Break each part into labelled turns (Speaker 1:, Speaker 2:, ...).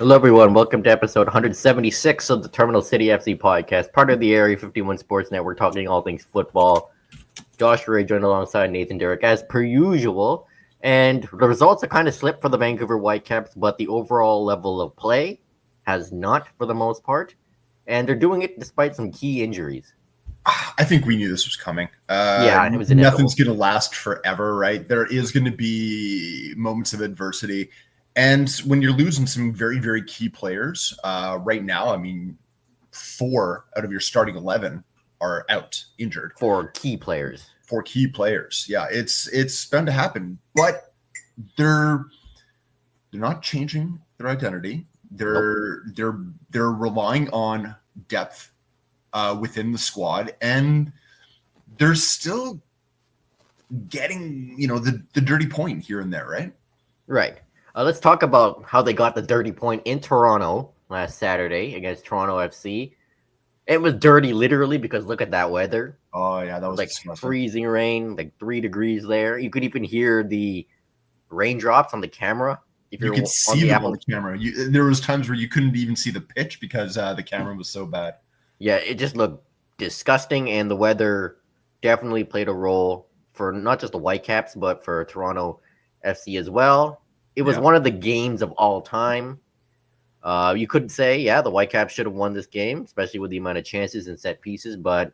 Speaker 1: Hello, everyone. Welcome to episode 176 of the Terminal City FC podcast, part of the Area 51 Sports Network, talking all things football. Josh Ray joined alongside Nathan Derrick, as per usual. And the results are kind of slipped for the Vancouver Whitecaps, but the overall level of play has not for the most part. And they're doing it despite some key injuries.
Speaker 2: I think we knew this was coming.
Speaker 1: Yeah, it was inevitable.
Speaker 2: Nothing's going to last forever, right? There is going to be moments of adversity. And when you're losing some very, very key players right now, I mean, 4 out of your starting 11 are out, injured.
Speaker 1: 4 key players.
Speaker 2: 4 key players. Yeah, it's bound to happen. But they're not changing their identity. They're relying on depth within the squad, and they're still getting, the dirty point here and there, right?
Speaker 1: Right. Let's talk about how they got the dirty point in Toronto last Saturday against Toronto FC. It was dirty, literally, because look at that weather.
Speaker 2: Oh, yeah, that was
Speaker 1: like
Speaker 2: disgusting.
Speaker 1: Freezing rain, like 3 degrees there. You could even hear the raindrops on the camera.
Speaker 2: If you could see them on the camera. There was times where you couldn't even see the pitch because the camera was so bad.
Speaker 1: Yeah, it just looked disgusting, and the weather definitely played a role for not just the Whitecaps, but for Toronto FC as well. It was one of the games of all time. You could say, the Whitecaps should have won this game, especially with the amount of chances and set pieces, but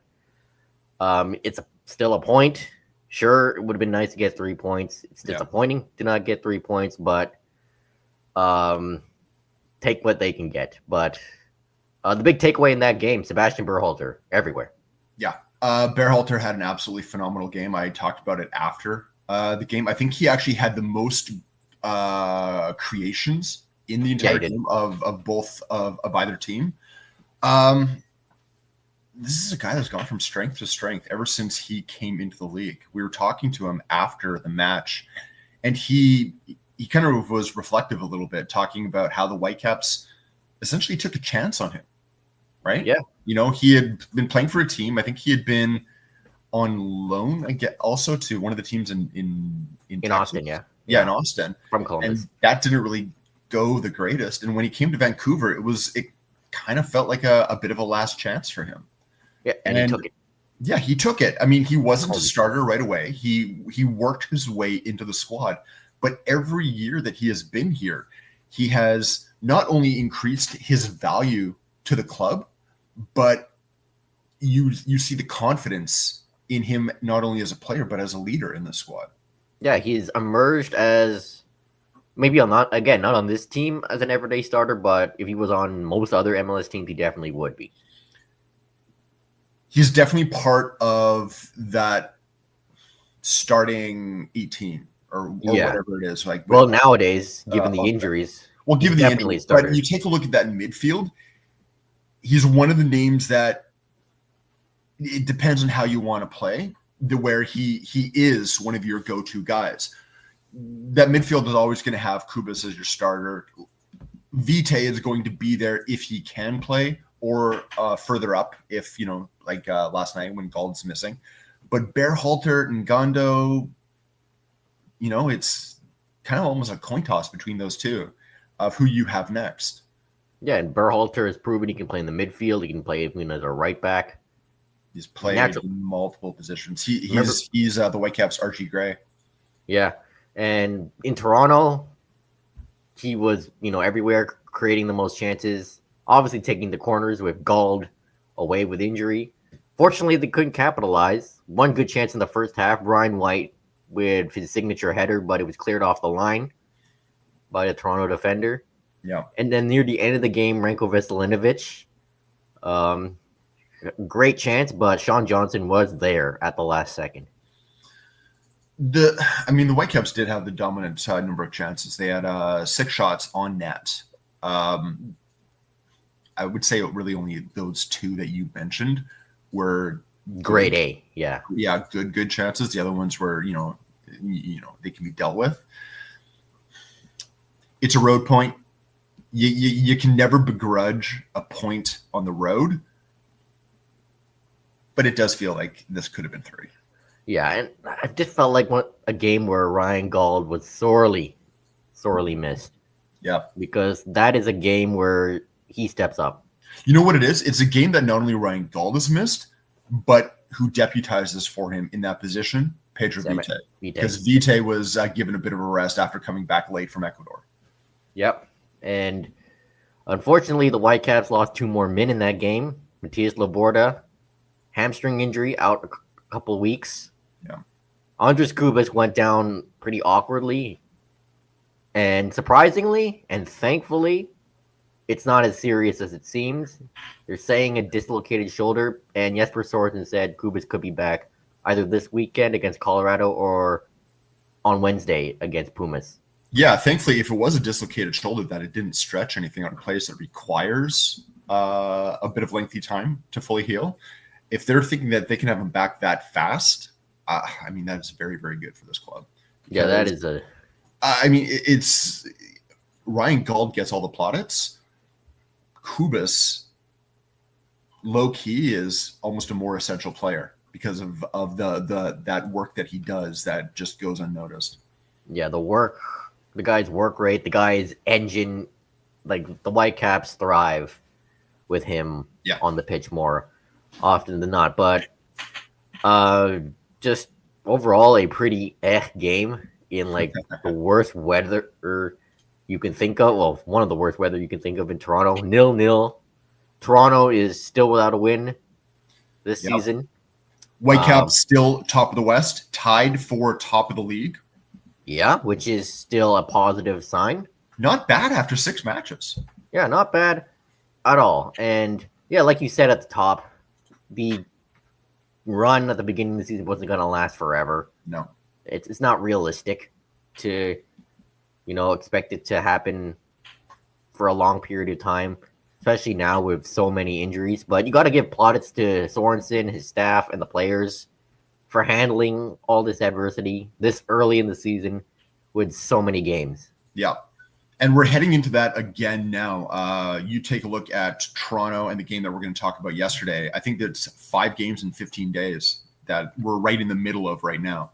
Speaker 1: it's still a point. Sure, it would have been nice to get 3 points. It's disappointing to not get 3 points, but take what they can get. But the big takeaway in that game, Sebastian Berhalter, everywhere.
Speaker 2: Yeah, Berhalter had an absolutely phenomenal game. I talked about it after the game. I think he actually had the most creations in the entire game of either team. This is a guy that's gone from strength to strength ever since he came into the league. We were talking to him after the match, and he kind of was reflective a little bit, talking about how the Whitecaps essentially took a chance on him, right?
Speaker 1: Yeah.
Speaker 2: He had been playing for a team. I think he had been on loan, also to one of the teams in
Speaker 1: Austin,
Speaker 2: in Austin,
Speaker 1: from Columbus,
Speaker 2: and that didn't really go the greatest. And when he came to Vancouver, it kind of felt like a bit of a last chance for him.
Speaker 1: Yeah, and he took it.
Speaker 2: Yeah, he took it. I mean, he wasn't a starter right away. He worked his way into the squad, but every year that he has been here, he has not only increased his value to the club, but you see the confidence in him, not only as a player, but as a leader in the squad.
Speaker 1: Yeah, he's emerged as maybe not on this team as an everyday starter, but if he was on most other MLS teams, he definitely would be.
Speaker 2: He's definitely part of that starting 18 or whatever it is.
Speaker 1: Nowadays, given the injuries.
Speaker 2: Well, given the injuries, but you take a look at that midfield, he's one of the names that it depends on how you want to play, where he is one of your go-to guys. That midfield is always going to have Kubas as your starter. Vite is going to be there if he can play, or further up if, last night when Gald's missing. But Berhalter and Gondo, it's kind of almost a coin toss between those two of who you have next.
Speaker 1: Yeah, and Berhalter has proven he can play in the midfield. He can play even as a right back.
Speaker 2: He's played in multiple positions. He's the Whitecaps' Archie Gray.
Speaker 1: Yeah, and in Toronto, he was everywhere, creating the most chances. Obviously, taking the corners with Gald away with injury. Fortunately, they couldn't capitalize. One good chance in the first half, Brian White with his signature header, but it was cleared off the line by the Toronto defender.
Speaker 2: Yeah,
Speaker 1: and then near the end of the game, Ranko Veselinovic. Great chance, but Sean Johnson was there at the last second.
Speaker 2: The Whitecaps did have the dominant number of chances. They had 6 shots on net. I would say really only those 2 that you mentioned were
Speaker 1: grade A. Yeah,
Speaker 2: good chances. The other ones were they can be dealt with. It's a road point. You can never begrudge a point on the road. But it does feel like this could have been 3.
Speaker 1: Yeah, and I just felt like a game where Ryan Gald was sorely missed.
Speaker 2: Yeah.
Speaker 1: Because that is a game where he steps up.
Speaker 2: You know what it is? It's a game that not only Ryan Gauld has missed, but who deputizes for him in that position? Pedro Vite. Because Vite was given a bit of a rest after coming back late from Ecuador.
Speaker 1: Yep. And unfortunately, the Whitecaps lost 2 more men in that game. Matias Laborda, hamstring injury, out a couple of weeks.
Speaker 2: Yeah.
Speaker 1: Andres Cubas went down pretty awkwardly. And surprisingly and thankfully, it's not as serious as it seems. They're saying a dislocated shoulder, and Jesper Sorensen said Cubas could be back either this weekend against Colorado or on Wednesday against Pumas.
Speaker 2: Yeah, thankfully, if it was a dislocated shoulder, that it didn't stretch anything out of place that requires a bit of lengthy time to fully heal. If they're thinking that they can have him back that fast, I mean, that is very, very good for this club.
Speaker 1: Yeah, that is a...
Speaker 2: I mean, it's... Ryan Gauld gets all the plaudits. Cubas, low-key, is almost a more essential player because of the that work that he does that just goes unnoticed.
Speaker 1: Yeah, the guy's work rate, the guy's engine, like the Whitecaps thrive with him on the pitch more often than not. But just overall a pretty game in like the worst weather you can think of. Well, one of the worst weather you can think of in Toronto. 0-0. Toronto is still without a win this season.
Speaker 2: Whitecaps still top of the West, tied for top of the league.
Speaker 1: Yeah, which is still a positive sign.
Speaker 2: Not bad after 6 matches.
Speaker 1: Yeah, not bad at all. And yeah, like you said at the top, the run at the beginning of the season wasn't going to last forever.
Speaker 2: No.
Speaker 1: It's not realistic to, expect it to happen for a long period of time, especially now with so many injuries. But you got to give plaudits to Sorensen, his staff, and the players for handling all this adversity this early in the season with so many games.
Speaker 2: Yeah. And we're heading into that again now. You take a look at Toronto and the game that we're going to talk about yesterday. I think that's 5 games in 15 days that we're right in the middle of right now.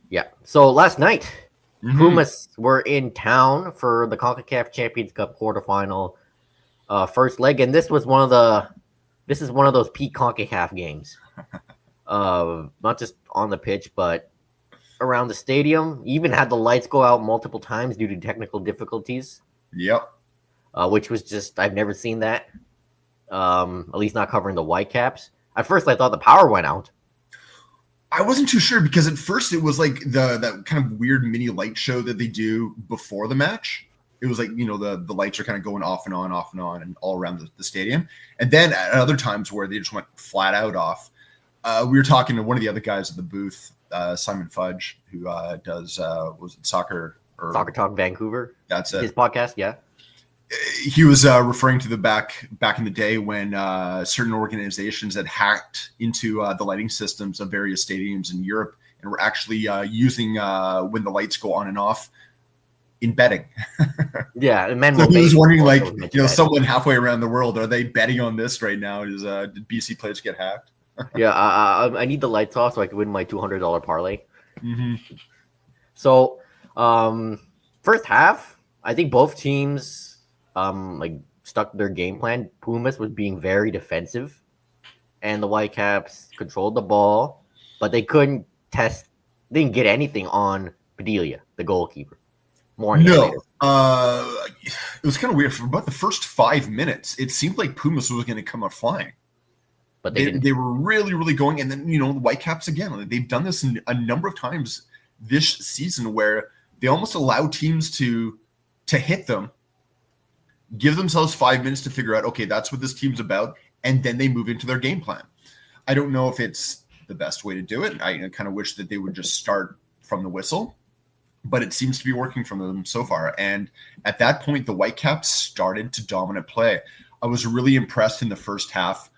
Speaker 1: Yeah. So last night, Pumas were in town for the CONCACAF Champions Cup quarterfinal first leg. And this is one of those peak CONCACAF games. Not just on the pitch, but around the stadium. Even had the lights go out multiple times due to technical difficulties.
Speaker 2: Yep.
Speaker 1: Which was just, I've never seen that. At least not covering the Whitecaps. At first, I thought the power went out.
Speaker 2: I wasn't too sure because at first it was like that kind of weird mini light show that they do before the match. It was like, the lights are kind of going off and on and all around the stadium. And then at other times where they just went flat out off. We were talking to one of the other guys at the booth, Simon Fudge, who does was it Soccer
Speaker 1: Talk Vancouver?
Speaker 2: That's it.
Speaker 1: His podcast, yeah.
Speaker 2: He was referring to the back in the day when certain organizations had hacked into the lighting systems of various stadiums in Europe and were actually using when the lights go on and off in betting.
Speaker 1: Yeah, and
Speaker 2: so he was wondering, like, someone halfway around the world, are they betting on this right now? Did BC players get hacked?
Speaker 1: Yeah, I need the lights off so I can win my $200 parlay.
Speaker 2: Mm-hmm.
Speaker 1: So, first half, I think both teams stuck to their game plan. Pumas was being very defensive, and the Whitecaps controlled the ball, but they didn't get anything on Padilla, the goalkeeper.
Speaker 2: It was kind of weird. For about the first 5 minutes, it seemed like Pumas was going to come out flying.
Speaker 1: But
Speaker 2: they were really, really going. And then, the Whitecaps, again, they've done this a number of times this season where they almost allow teams to hit them, give themselves 5 minutes to figure out, okay, that's what this team's about, and then they move into their game plan. I don't know if it's the best way to do it. I kind of wish that they would just start from the whistle, but it seems to be working for them so far. And at that point, the Whitecaps started to dominate play. I was really impressed in the first half.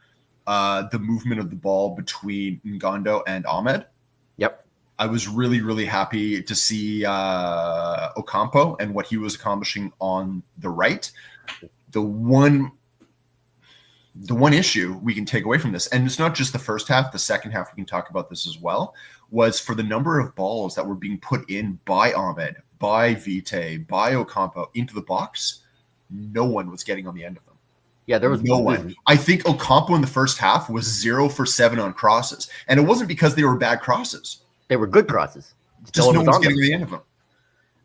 Speaker 2: The movement of the ball between Ngondo and Ahmed.
Speaker 1: Yep.
Speaker 2: I was really, really happy to see Ocampo and what he was accomplishing on the right. The one issue we can take away from this, and it's not just the first half, the second half, we can talk about this as well, was for the number of balls that were being put in by Ahmed by Vite, by Ocampo into the box, no one was getting on the end of them.
Speaker 1: Yeah, there was
Speaker 2: no one. I think Ocampo in the first half was 0 for 7 on crosses. And it wasn't because they were bad crosses.
Speaker 1: They were good crosses.
Speaker 2: Just no one was getting on the end of them.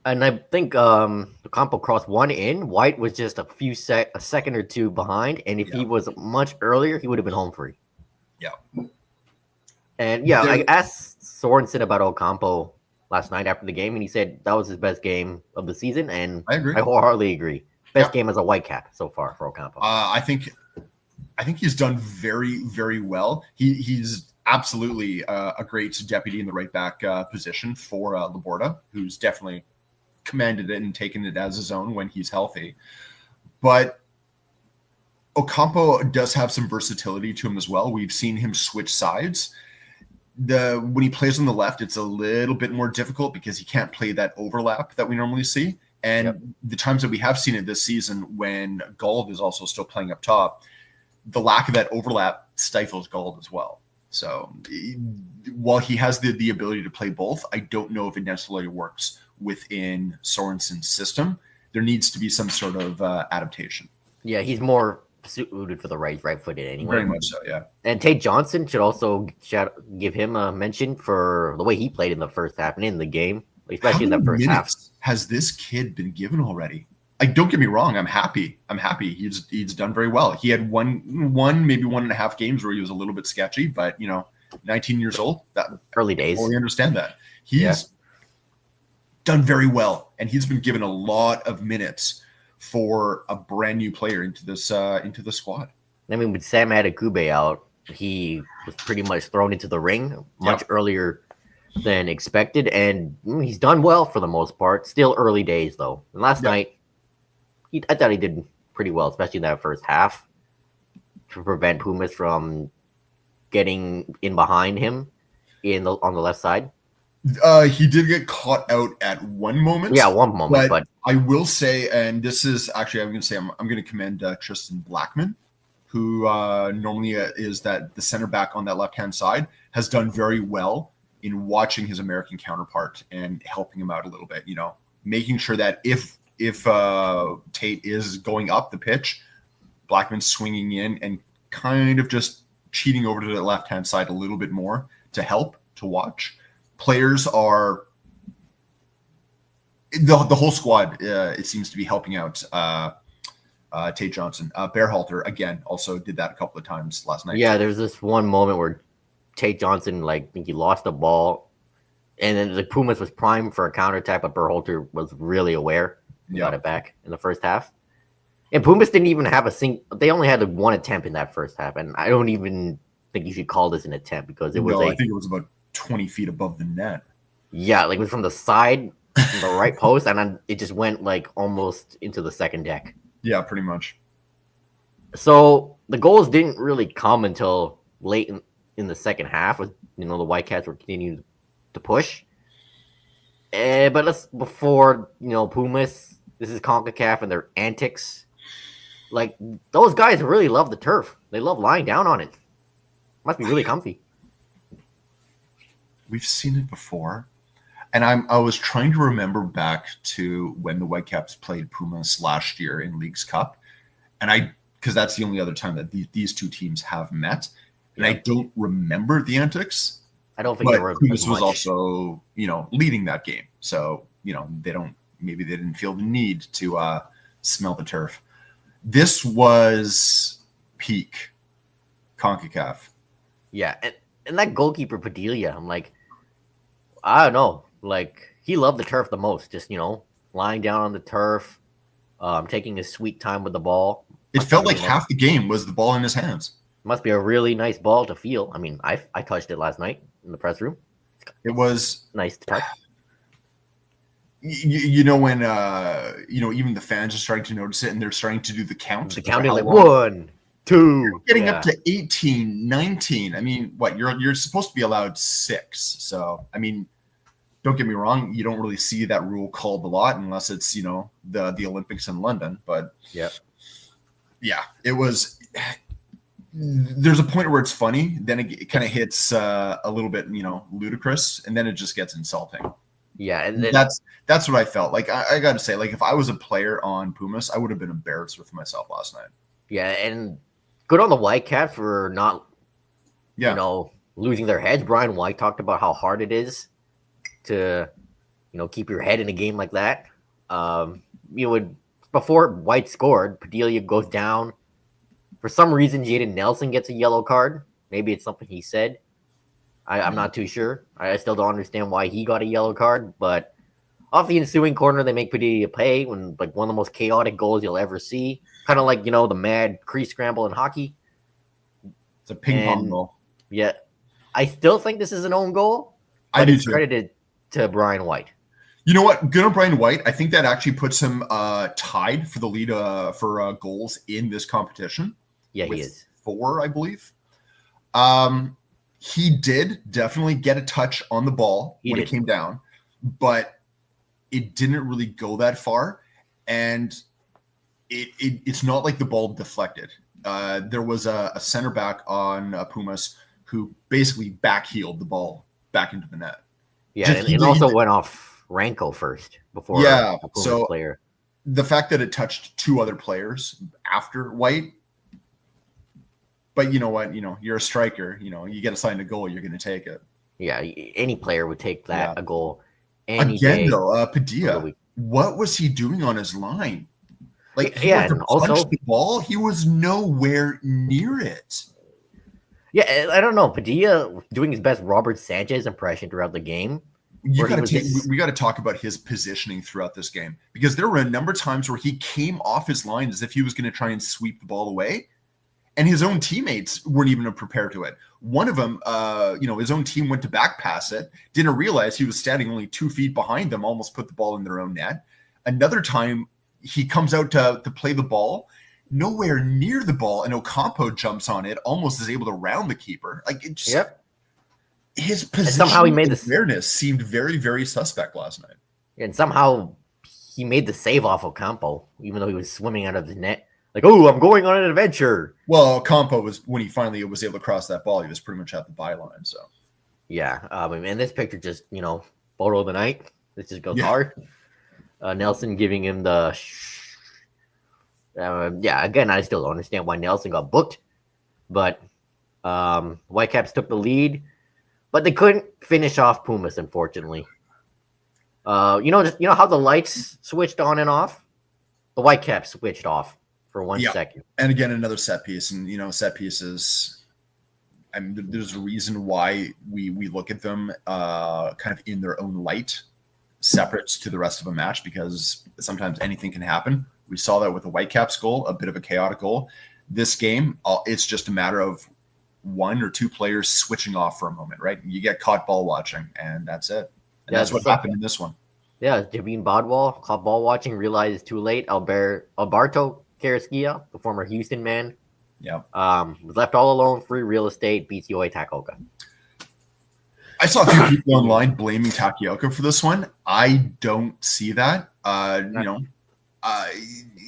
Speaker 1: And I think Ocampo crossed one in. White was just a second or two behind. And if he was much earlier, he would have been home free.
Speaker 2: Yeah.
Speaker 1: And I asked Sorensen about Ocampo last night after the game, and he said that was his best game of the season. And
Speaker 2: I agree.
Speaker 1: I wholeheartedly agree. Best game as a Whitecap so far for Ocampo.
Speaker 2: I think he's done very, very well. He's absolutely a great deputy in the right back position for Laborda, who's definitely commanded it and taken it as his own when he's healthy. But Ocampo does have some versatility to him as well. We've seen him switch sides. When he plays on the left, it's a little bit more difficult because he can't play that overlap that we normally see. And the times that we have seen it this season when Gold is also still playing up top, the lack of that overlap stifles Gold as well. So while he has the ability to play both, I don't know if it necessarily works within Sorensen's system. There needs to be some sort of adaptation.
Speaker 1: Yeah, he's more suited for the right-footed anyway.
Speaker 2: Very much so, yeah.
Speaker 1: And Tate Johnson should also give him a mention for the way he played in the first half and in the game, especially in the first half.
Speaker 2: Has this kid been given already? Don't get me wrong. I'm happy. He's done very well. He had one, maybe 1.5 games where he was a little bit sketchy, but 19 years old. That
Speaker 1: early days.
Speaker 2: We understand that. He's done very well, and he's been given a lot of minutes for a brand new player into the squad.
Speaker 1: I mean, with Sam Adekugbe out, he was pretty much thrown into the ring much earlier than expected, and he's done well for the most part. Still early days, though. And last night, I thought he did pretty well, especially in that first half, to prevent Pumas from getting in behind him on the left side.
Speaker 2: He did get caught out at one moment.
Speaker 1: Yeah, one moment. But
Speaker 2: I will say, and this is actually, I'm going to say, I'm going to commend Tristan Blackman, who normally is the center back on that left-hand side, has done very well in watching his American counterpart and helping him out a little bit, making sure that if Tate is going up the pitch, Blackman's swinging in and kind of just cheating over to the left-hand side a little bit more to help, to watch. Players are the whole squad. It seems to be helping out Tate Johnson. Bearhalter again also did that a couple of times last night.
Speaker 1: Yeah, there's this one moment where Tate Johnson, I think he lost the ball, and then the Pumas was primed for a counterattack, but Bearhalter was really aware and got it back in the first half. And Pumas didn't even have they only had one attempt in that first half, and I don't even think you should call this an attempt because it was
Speaker 2: I think it was about 20 feet above the net.
Speaker 1: Yeah, it was from the side, from the right post, and then it just went almost into the second deck.
Speaker 2: Yeah, pretty much.
Speaker 1: So the goals didn't really come until late in the second half. The Whitecaps were continuing to push. But before Pumas, this is CONCACAF and their antics. Those guys really love the turf. They love lying down on it. Must be really comfy.
Speaker 2: We've seen it before. And I was trying to remember back to when the Whitecaps played Pumas last year in Leagues Cup. And because that's the only other time that these two teams have met. And I don't remember the antics.
Speaker 1: I don't think
Speaker 2: Pumas was also, leading that game. So, maybe they didn't feel the need to smell the turf. This was peak CONCACAF.
Speaker 1: Yeah, and that goalkeeper Padilla, I'm like, I don't know. He loved the turf the most. Just, lying down on the turf, taking his sweet time with the ball.
Speaker 2: It felt like half the game was the ball in his hands.
Speaker 1: Must be a really nice ball to feel. I mean, I touched it last night in the press room.
Speaker 2: It was
Speaker 1: nice to touch.
Speaker 2: When even the fans are starting to notice it and they're starting to do the count.
Speaker 1: The count is 1, 2.
Speaker 2: Getting up to 18, 19. I mean, what you're supposed to be allowed 6. So, I mean, don't get me wrong. You don't really see that rule called a lot unless it's, the Olympics in London. But yeah, it was. There's a point where it's funny. Then it kind of hits a little bit, ludicrous. And then it just gets insulting.
Speaker 1: Yeah, and then
Speaker 2: that's what I felt. Like I got to say, like if I was a player on Pumas, I would have been embarrassed with myself last night.
Speaker 1: yeah, and good on the Whitecaps for not, losing their heads. Brian White talked about how hard it is to, keep your head in a game like that. You would before White scored, Padilla goes down. For some reason, Jaden Nelson gets a yellow card. Maybe it's something he said. I'm not too sure. I still don't understand why he got a yellow card. But off the ensuing corner, they make Padilla pay when like one of the most chaotic goals you'll ever see. Kind of like the mad crease scramble in hockey.
Speaker 2: It's a ping pong goal.
Speaker 1: Yeah, I still think this is an own goal.
Speaker 2: But
Speaker 1: it's credited to Brian White.
Speaker 2: You know what? Good on Brian White. I think that actually puts him tied for the lead for goals in this competition.
Speaker 1: Yeah, he is
Speaker 2: 4, I believe. He did definitely get a touch on the ball it came down, but it didn't really go that far, and it's not like the ball deflected. There was a center back on Pumas who basically backheeled the ball back into the net.
Speaker 1: Yeah, and it also went off Ranko first before
Speaker 2: a
Speaker 1: Pumas player.
Speaker 2: The fact that it touched 2 other players after White. But you know what? You're a striker. You get assigned a goal, you're going to take it.
Speaker 1: Yeah, any player would take that a goal.
Speaker 2: Again, though, Padilla, what was he doing on his line? Like, he
Speaker 1: and also
Speaker 2: the ball, he was nowhere near it.
Speaker 1: Yeah, I don't know. Padilla doing his best Robert Sanchez impression throughout the game.
Speaker 2: We got to talk about his positioning throughout this game, because there were a number of times where he came off his line as if he was going to try and sweep the ball away. And his own teammates weren't even prepared to it. One of them, his own team went to back pass it, didn't realize he was standing only 2 feet behind them, almost put the ball in their own net. Another time, he comes out to play the ball, nowhere near the ball, and Ocampo jumps on it, almost is able to round the keeper. Like, it just, his position
Speaker 1: somehow he made
Speaker 2: awareness seemed very, very suspect last night.
Speaker 1: And somehow he made the save off Ocampo, even though he was swimming out of the net. Like, oh, I'm going on an adventure.
Speaker 2: Well, Campo was, when he finally was able to cross that ball, he was pretty much at the byline. So,
Speaker 1: yeah. And this picture just, photo of the night. This just goes hard. Nelson giving him the. Again, I still don't understand why Nelson got booked, but Whitecaps took the lead, but they couldn't finish off Pumas, unfortunately. How the lights switched on and off? The Whitecaps switched off for 1 second.
Speaker 2: And again, another set piece. And, set pieces, I mean, there's a reason why we look at them kind of in their own light, separate to the rest of a match, because sometimes anything can happen. We saw that with the Whitecaps goal, a bit of a chaotic goal. This game, it's just a matter of 1 or 2 players switching off for a moment, right? You get caught ball watching, and that's it. And that's what happened in this one.
Speaker 1: Yeah, Javine Bodwell caught ball watching, realized too late. Alberto Carrasquilla, the former Houston man, was left all alone, free real estate, beats Yoi Takaoka.
Speaker 2: I saw a few people online blaming Takaoka for this one. I don't see that.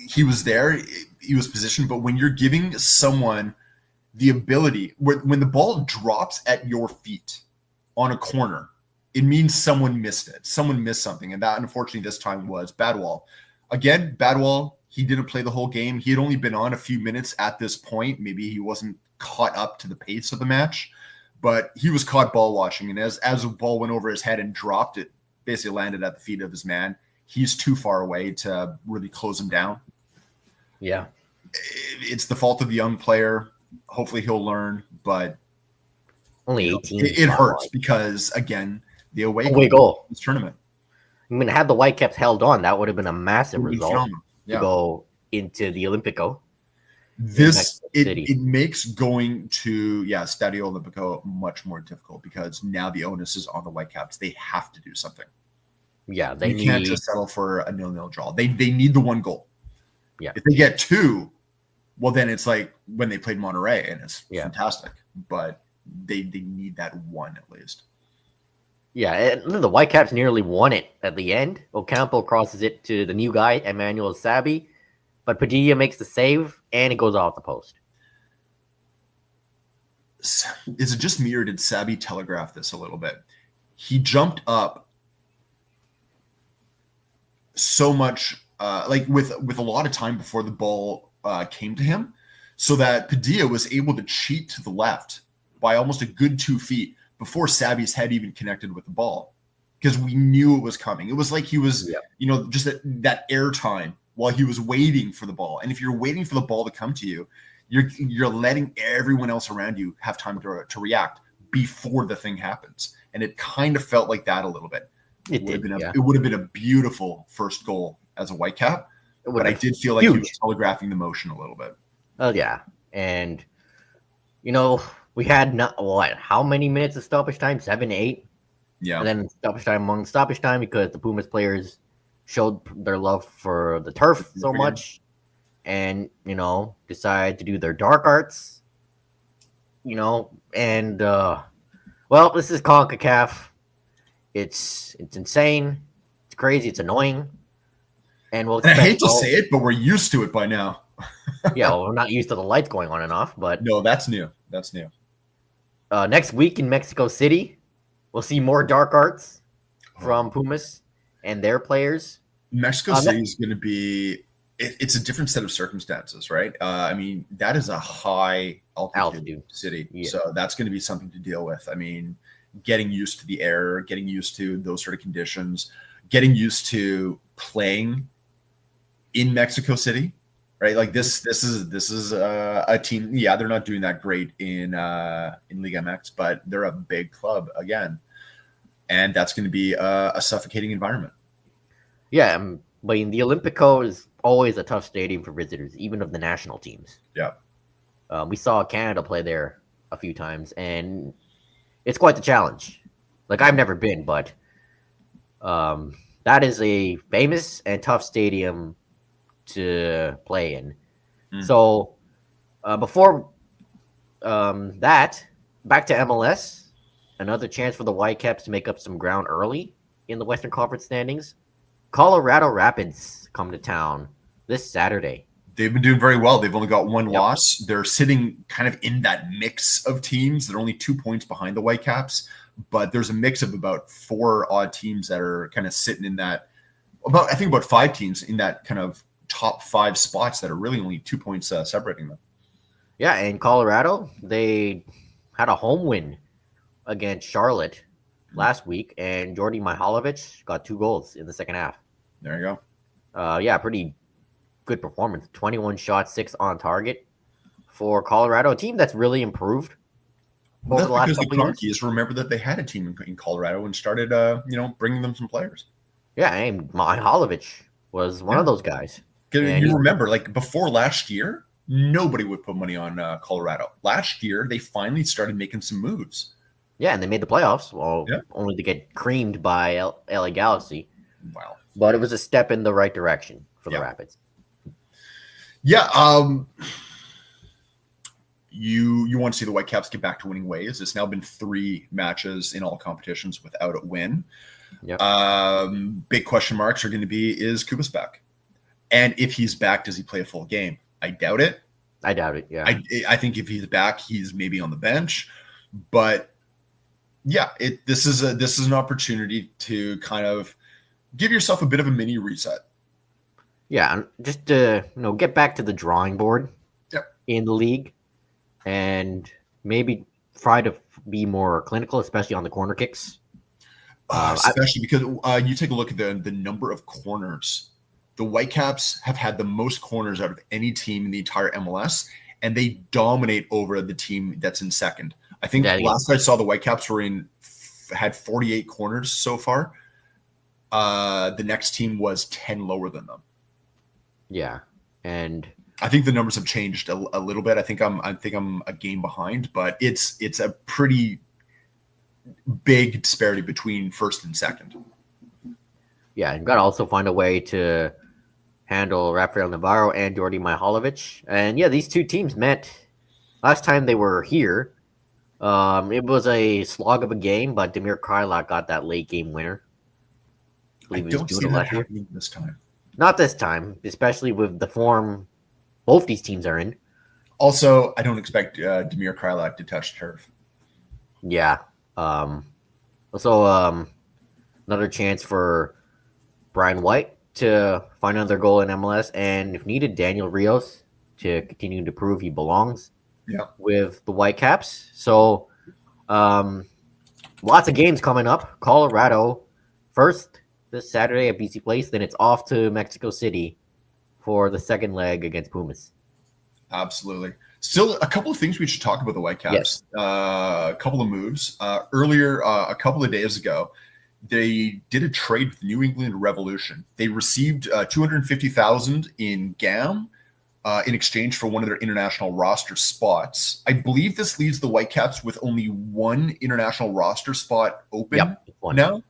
Speaker 2: He was there, he was positioned, but when you're giving someone the ability, when the ball drops at your feet on a corner, it means someone missed it. Someone missed something, and that, unfortunately, this time was Badwall. Again, Badwall, he didn't play the whole game. He had only been on a few minutes at this point. Maybe he wasn't caught up to the pace of the match, but he was caught ball watching, and as the ball went over his head and dropped, it basically landed at the feet of his man. He's too far away to really close him down.
Speaker 1: Yeah.
Speaker 2: It's the fault of the young player. Hopefully he'll learn, but
Speaker 1: only 18.
Speaker 2: It hurts because, again, the away
Speaker 1: goal
Speaker 2: this tournament.
Speaker 1: I mean, had the Whitecaps held on, that would have been a massive result to go into the Olympico.
Speaker 2: It makes going to Stadio Olimpico much more difficult, because now the onus is on the Whitecaps. They have to do something.
Speaker 1: Yeah,
Speaker 2: they can't just settle for a 0-0 draw. They need the 1 goal.
Speaker 1: Yeah,
Speaker 2: if they get 2, well, then it's like when they played Monterrey, and it's fantastic. But they need that 1 at least.
Speaker 1: Yeah, and the Whitecaps nearly won it at the end. Ocampo crosses it to the new guy, Emmanuel Sabi, but Padilla makes the save, and it goes off the post.
Speaker 2: Is it just me, or did Sabi telegraph this a little bit? He jumped up so much, like with a lot of time before the ball came to him, so that Padilla was able to cheat to the left by almost a good 2 feet before Savvy's head even connected with the ball, because we knew it was coming. It was like he was, just that air time while he was waiting for the ball. And if you're waiting for the ball to come to you, you're letting everyone else around you have time to react before the thing happens. And it kind of felt like that a little bit. It would have been a beautiful first goal as a Whitecap, but I did feel like he was telegraphing the motion a little bit.
Speaker 1: Oh yeah, and we had how many minutes of stoppage time? 7, 8.
Speaker 2: Yeah,
Speaker 1: and then stoppage time because the Pumas players showed their love for the turf so much, and decided to do their dark arts. And this is CONCACAF. It's insane. It's crazy. It's annoying. And I
Speaker 2: hate to say it, but we're used to it by now.
Speaker 1: Yeah, well, we're not used to the lights going on and off, but
Speaker 2: no, that's new. That's new.
Speaker 1: Next week in Mexico City, we'll see more dark arts from Pumas and their players.
Speaker 2: Mexico City is going to be. It's a different set of circumstances, right? I mean, that is a high altitude city, so that's going to be something to deal with. I mean, getting used to the air, getting used to those sort of conditions, getting used to playing in Mexico City, right? Like this is a team. Yeah, they're not doing that great in Liga MX, but they're a big club again, and that's going to be a suffocating environment.
Speaker 1: Yeah, but the Olympico is always a tough stadium for visitors, even of the national teams.
Speaker 2: Yeah,
Speaker 1: we saw Canada play there a few times, and it's quite the challenge. Like, I've never been, but that is a famous and tough stadium to play in. So before that, back to MLS, another chance for the Whitecaps to make up some ground early in the Western Conference standings. Colorado Rapids come to town this Saturday.
Speaker 2: They've been doing very well. They've only got one loss. They're sitting kind of in that mix of teams. They're only 2 points behind the Whitecaps, but there's a mix of about 4 odd teams that are kind of sitting in that, about 5 teams in that kind of top 5 spots that are really only 2 points separating them.
Speaker 1: Yeah, and Colorado, they had a home win against Charlotte last week, and Jordy Mihalovic got 2 goals in the second half.
Speaker 2: There you
Speaker 1: go. Pretty good performance. 21 shots, 6 on target for Colorado, a team that's really improved
Speaker 2: over the last couple of years. Remember that they had a team in Colorado and started, bringing them some players.
Speaker 1: Yeah, and Mihalovic was one of those guys.
Speaker 2: You remember, like, before last year, nobody would put money on Colorado. Last year, they finally started making some moves.
Speaker 1: Yeah, and they made the playoffs. Well, only to get creamed by LA Galaxy.
Speaker 2: Wow.
Speaker 1: But it was a step in the right direction for the Rapids.
Speaker 2: Yeah. You want to see the Whitecaps get back to winning ways. It's now been 3 matches in all competitions without a win.
Speaker 1: Yep.
Speaker 2: Big question marks are going to be, is Kubas back? And if he's back, does he play a full game? I doubt it.
Speaker 1: Yeah.
Speaker 2: I think if he's back, he's maybe on the bench. But yeah, this is an opportunity to kind of give yourself a bit of a mini reset.
Speaker 1: Yeah, just to get back to the drawing board in the league, and maybe try to be more clinical, especially on the corner kicks.
Speaker 2: Especially because you take a look at the number of corners. The Whitecaps have had the most corners out of any team in the entire MLS, and they dominate over the team that's in second. I think last I saw, the Whitecaps had 48 corners so far. The next team was 10 lower than them.
Speaker 1: Yeah, and
Speaker 2: I think the numbers have changed a little bit. I think I'm a game behind, but it's a pretty big disparity between first and second.
Speaker 1: Yeah, and got to also find a way to handle Rafael Navarro and Jordy Mihalovic. And yeah, these 2 teams met last time they were here. It was a slog of a game, but Damir Kreilach got that late game winner.
Speaker 2: I don't see that happening this time.
Speaker 1: Not this time, especially with the form both these teams are in.
Speaker 2: Also, I don't expect Damir Kreilach to touch turf.
Speaker 1: Yeah. Also, another chance for Brian White to find another goal in MLS, and if needed, Daniel Rios to continue to prove he belongs with the Whitecaps. So, lots of games coming up. Colorado first this Saturday at BC Place, then it's off to Mexico City for the second leg against Pumas.
Speaker 2: Absolutely. Still, a couple of things we should talk about the Whitecaps.
Speaker 1: Yes.
Speaker 2: A couple of moves. Earlier, a couple of days ago, they did a trade with New England Revolution. They received $250,000 in GAM in exchange for one of their international roster spots. I believe this leaves the Whitecaps with only one international roster spot open now.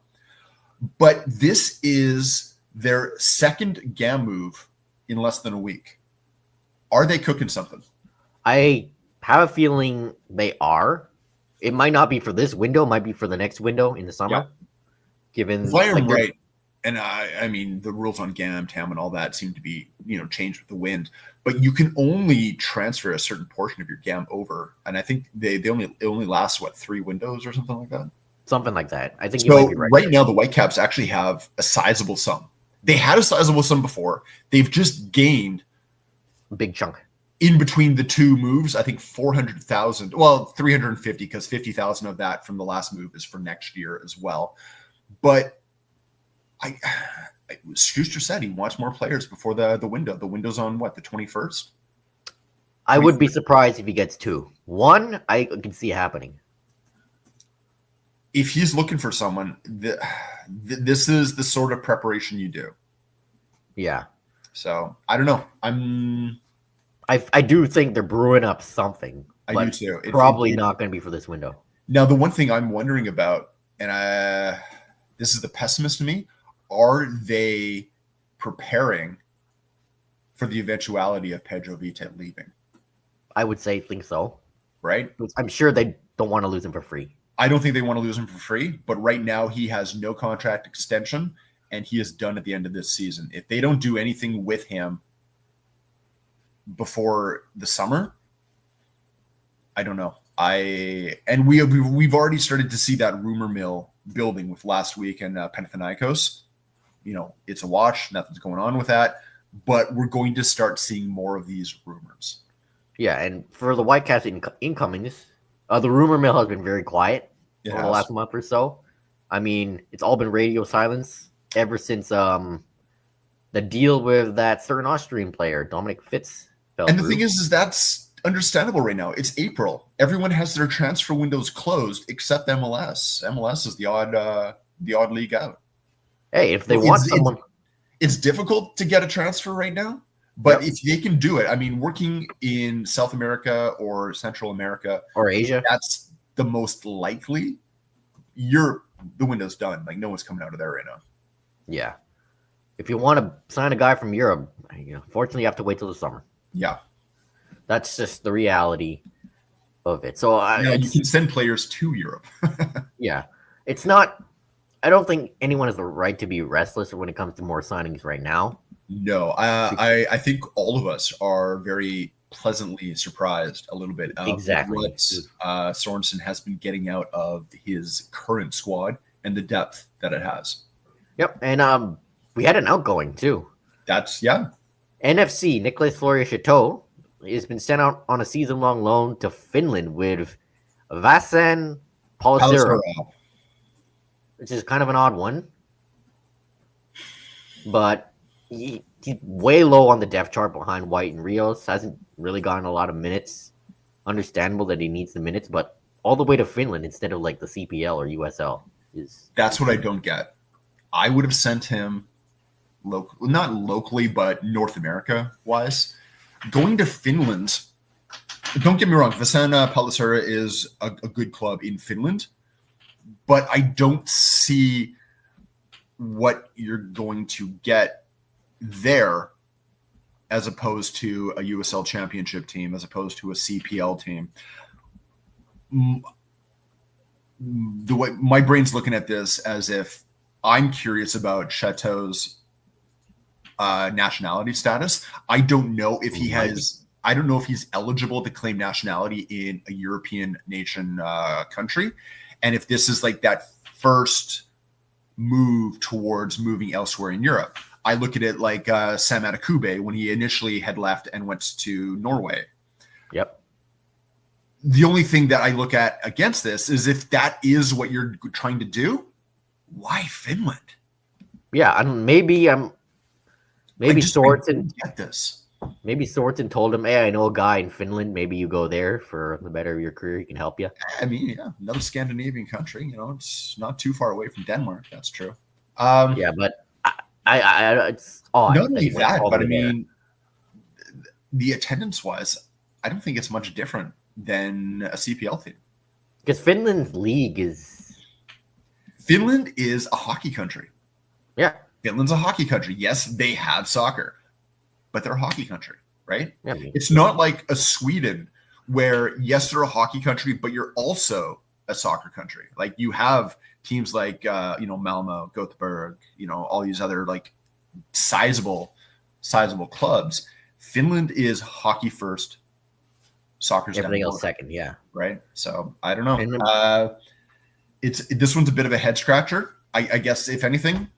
Speaker 2: But this is their second GAM move in less than a week. Are they cooking something?
Speaker 1: I have a feeling they are. It might not be for this window, it might be for the next window in the summer. Given
Speaker 2: if I am right, and I mean the rules on GAM, TAM, and all that seem to be changed with the wind, but you can only transfer a certain portion of your GAM over, and I think it only lasts 3 windows or something like that.
Speaker 1: Something like that. I think
Speaker 2: so. You might be right now, the Whitecaps actually have a sizable sum. They had a sizable sum before. They've just gained
Speaker 1: a big chunk
Speaker 2: in between the two moves. I think 400,000. Well, 350 because 50,000 of that from the last move is for next year as well. But Schuster said he wants more players before the window. The window's on the 21st?
Speaker 1: I would be surprised if he gets 2. 1, I can see happening.
Speaker 2: If he's looking for someone, this is the sort of preparation you do.
Speaker 1: Yeah.
Speaker 2: So, I don't know.
Speaker 1: I do think they're brewing up something.
Speaker 2: I do too.
Speaker 1: Probably not going to be for this window.
Speaker 2: Now, the one thing I'm wondering about, and this is the pessimist to me, are they preparing for the eventuality of Pedro Vita leaving?
Speaker 1: I would think so.
Speaker 2: Right?
Speaker 1: I'm sure they don't want to lose him for free.
Speaker 2: I don't think they want to lose him for free, but right now he has no contract extension, and he is done at the end of this season. If they don't do anything with him before the summer, I don't know. We've already started to see that rumor mill building with last week and Panathinaikos. It's a wash. Nothing's going on with that. But we're going to start seeing more of these rumors.
Speaker 1: Yeah, and for the Whitecaps incomings, the rumor mill has been very quiet over the last month or so. I mean, it's all been radio silence ever since the deal with that certain Austrian player, Dominic Fitz.
Speaker 2: And the thing is that's understandable right now. It's April. Everyone has their transfer windows closed except MLS. MLS is the odd league out.
Speaker 1: Hey, if they want someone,
Speaker 2: it's difficult to get a transfer right now. But if they can do it, I mean, working in South America or Central America
Speaker 1: or Asia,
Speaker 2: that's the most likely. The window's done. No one's coming out of there right now.
Speaker 1: Yeah. If you want to sign a guy from Europe, fortunately you have to wait till the summer.
Speaker 2: Yeah.
Speaker 1: That's just the reality of it. So
Speaker 2: you can send players to Europe.
Speaker 1: Yeah. It's not, I don't think anyone has the right to be restless when it comes to more signings right now.
Speaker 2: No, I think all of us are very pleasantly surprised a little bit of what Sorensen has been getting out of his current squad and the depth that it has.
Speaker 1: Yep, and we had an outgoing too. NFC, Nicolas Floria-Chateau has been sent out on a season-long loan to Finland with Vasan Pallisero, which is kind of an odd one. But he's way low on the depth chart behind White and Rios. Hasn't really gotten a lot of minutes. Understandable that he needs the minutes, but all the way to Finland instead of the CPL or USL
Speaker 2: that's what I don't get. I would have sent him not locally, but North America wise. Going to Finland, don't get me wrong, Vasan Pallisero is a good club in Finland, but I don't see what you're going to get there as opposed to a USL championship team, as opposed to a CPL team. The way my brain's looking at this as if I'm curious about Chateau's nationality status. I don't know if I don't know if he's eligible to claim nationality in a European nation country. And if this is that first move towards moving elsewhere in Europe. I look at it like Sam Adekugbe when he initially had left and went to Norway.
Speaker 1: Yep.
Speaker 2: The only thing that I look at against this is if that is what you're trying to do, why Finland?
Speaker 1: Yeah, maybe Sorensen
Speaker 2: get this.
Speaker 1: Maybe Sorensen told him, "Hey, I know a guy in Finland. Maybe you go there for the better of your career. He can help you."
Speaker 2: I mean, yeah, another Scandinavian country. It's not too far away from Denmark. That's true.
Speaker 1: Yeah, but I it's odd.
Speaker 2: Not only that, but I mean, the attendance-wise, I don't think it's much different than a CPL team.
Speaker 1: Because Finland's league is
Speaker 2: a hockey country.
Speaker 1: Yeah.
Speaker 2: Finland's a hockey country. Yes, they have soccer, but they're a hockey country, right?
Speaker 1: Yeah,
Speaker 2: it's not like a Sweden where, yes, they're a hockey country, but you're also a soccer country. Like you have teams like, Malmo, Gothenburg, all these other like sizable clubs. Finland is hockey first, soccer's
Speaker 1: everything else second. Yeah.
Speaker 2: Right. So I don't know. This one's a bit of a head scratcher. I guess if anything,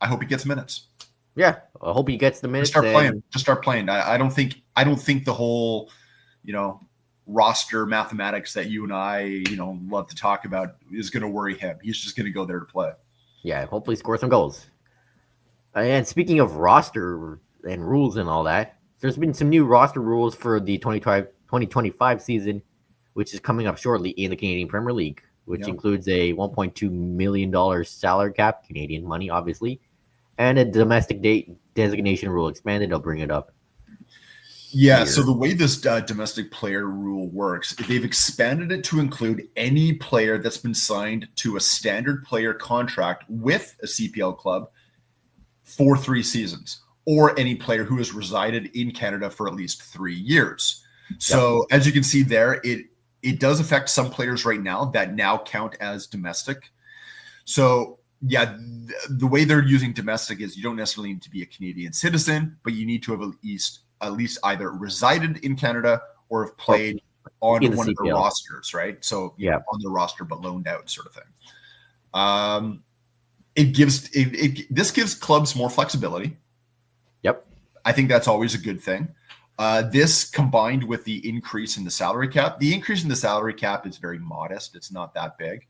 Speaker 2: I hope he gets minutes.
Speaker 1: Yeah, I hope he gets the minutes.
Speaker 2: Just start playing. I don't think the whole, roster mathematics that you and I, love to talk about is going to worry him. He's just going to go there to play.
Speaker 1: Yeah, hopefully score some goals. And speaking of roster and rules and all that, there's been some new roster rules for the 2025 season, which is coming up shortly in the Canadian Premier League, which includes a $1.2 million salary cap, Canadian money, obviously, and a domestic designation rule expanded. I'll bring it up.
Speaker 2: Yeah, here. So the way this domestic player rule works, they've expanded it to include any player that's been signed to a standard player contract with a CPL club for 3 seasons, or any player who has resided in Canada for at least 3 years. So as you can see there, it does affect some players right now that now count as domestic. So yeah, the way they're using domestic is you don't necessarily need to be a Canadian citizen, but you need to have at least either resided in Canada or have played on one of the rosters, right? So on the roster but loaned out, sort of thing. This gives clubs more flexibility.
Speaker 1: Yep,
Speaker 2: I think that's always a good thing. This combined with the increase in the salary cap. The increase in the salary cap is very modest. It's not that big.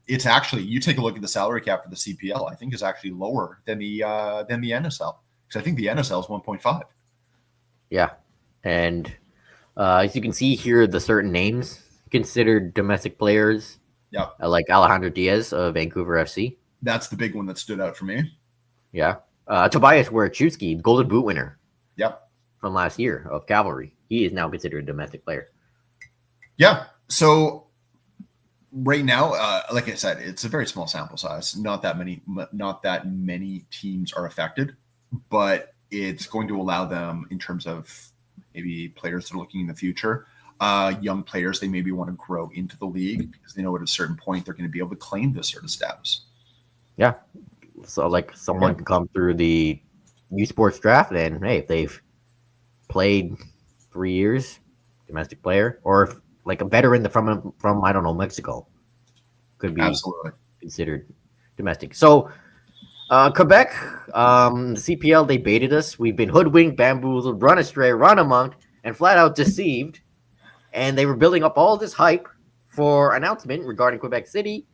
Speaker 2: It's actually, you take a look at the salary cap for the CPL, I think is actually lower than the NSL, because I think the NSL is 1.5.
Speaker 1: Yeah, and as you can see here, the certain names considered domestic players.
Speaker 2: Yeah,
Speaker 1: like Alejandro Diaz of Vancouver FC.
Speaker 2: That's the big one that stood out for me.
Speaker 1: Yeah, Tobias Wierchewski, Golden Boot winner.
Speaker 2: Yep.
Speaker 1: From last year of Cavalry. He is now considered a domestic player.
Speaker 2: Yeah. So right now, like I said, it's a very small sample size. Not that many teams are affected, but it's going to allow them, in terms of maybe players that are looking in the future, young players, they maybe want to grow into the league because they know at a certain point they're going to be able to claim this sort of status.
Speaker 1: Yeah. So like someone can come through the U Sports draft and hey, if they've played 3 years, domestic player, or like a veteran from I don't know, Mexico, could be considered domestic. So Quebec, the CPL, they baited us. We've been hoodwinked, bamboozled, run astray, run amok, and flat out deceived. And they were building up all this hype for announcement regarding Quebec City,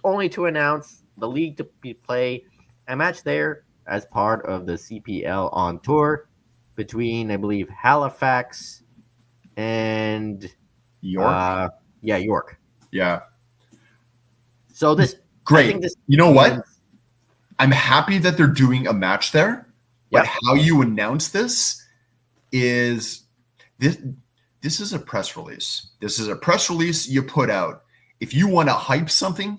Speaker 1: only to announce the league to play a match there as part of the CPL on tour between, I believe, Halifax and
Speaker 2: York.
Speaker 1: York.
Speaker 2: Yeah.
Speaker 1: So this
Speaker 2: great. You know what? I'm happy that they're doing a match there. But how you announce this is this is a press release. This is a press release you put out. If you want to hype something,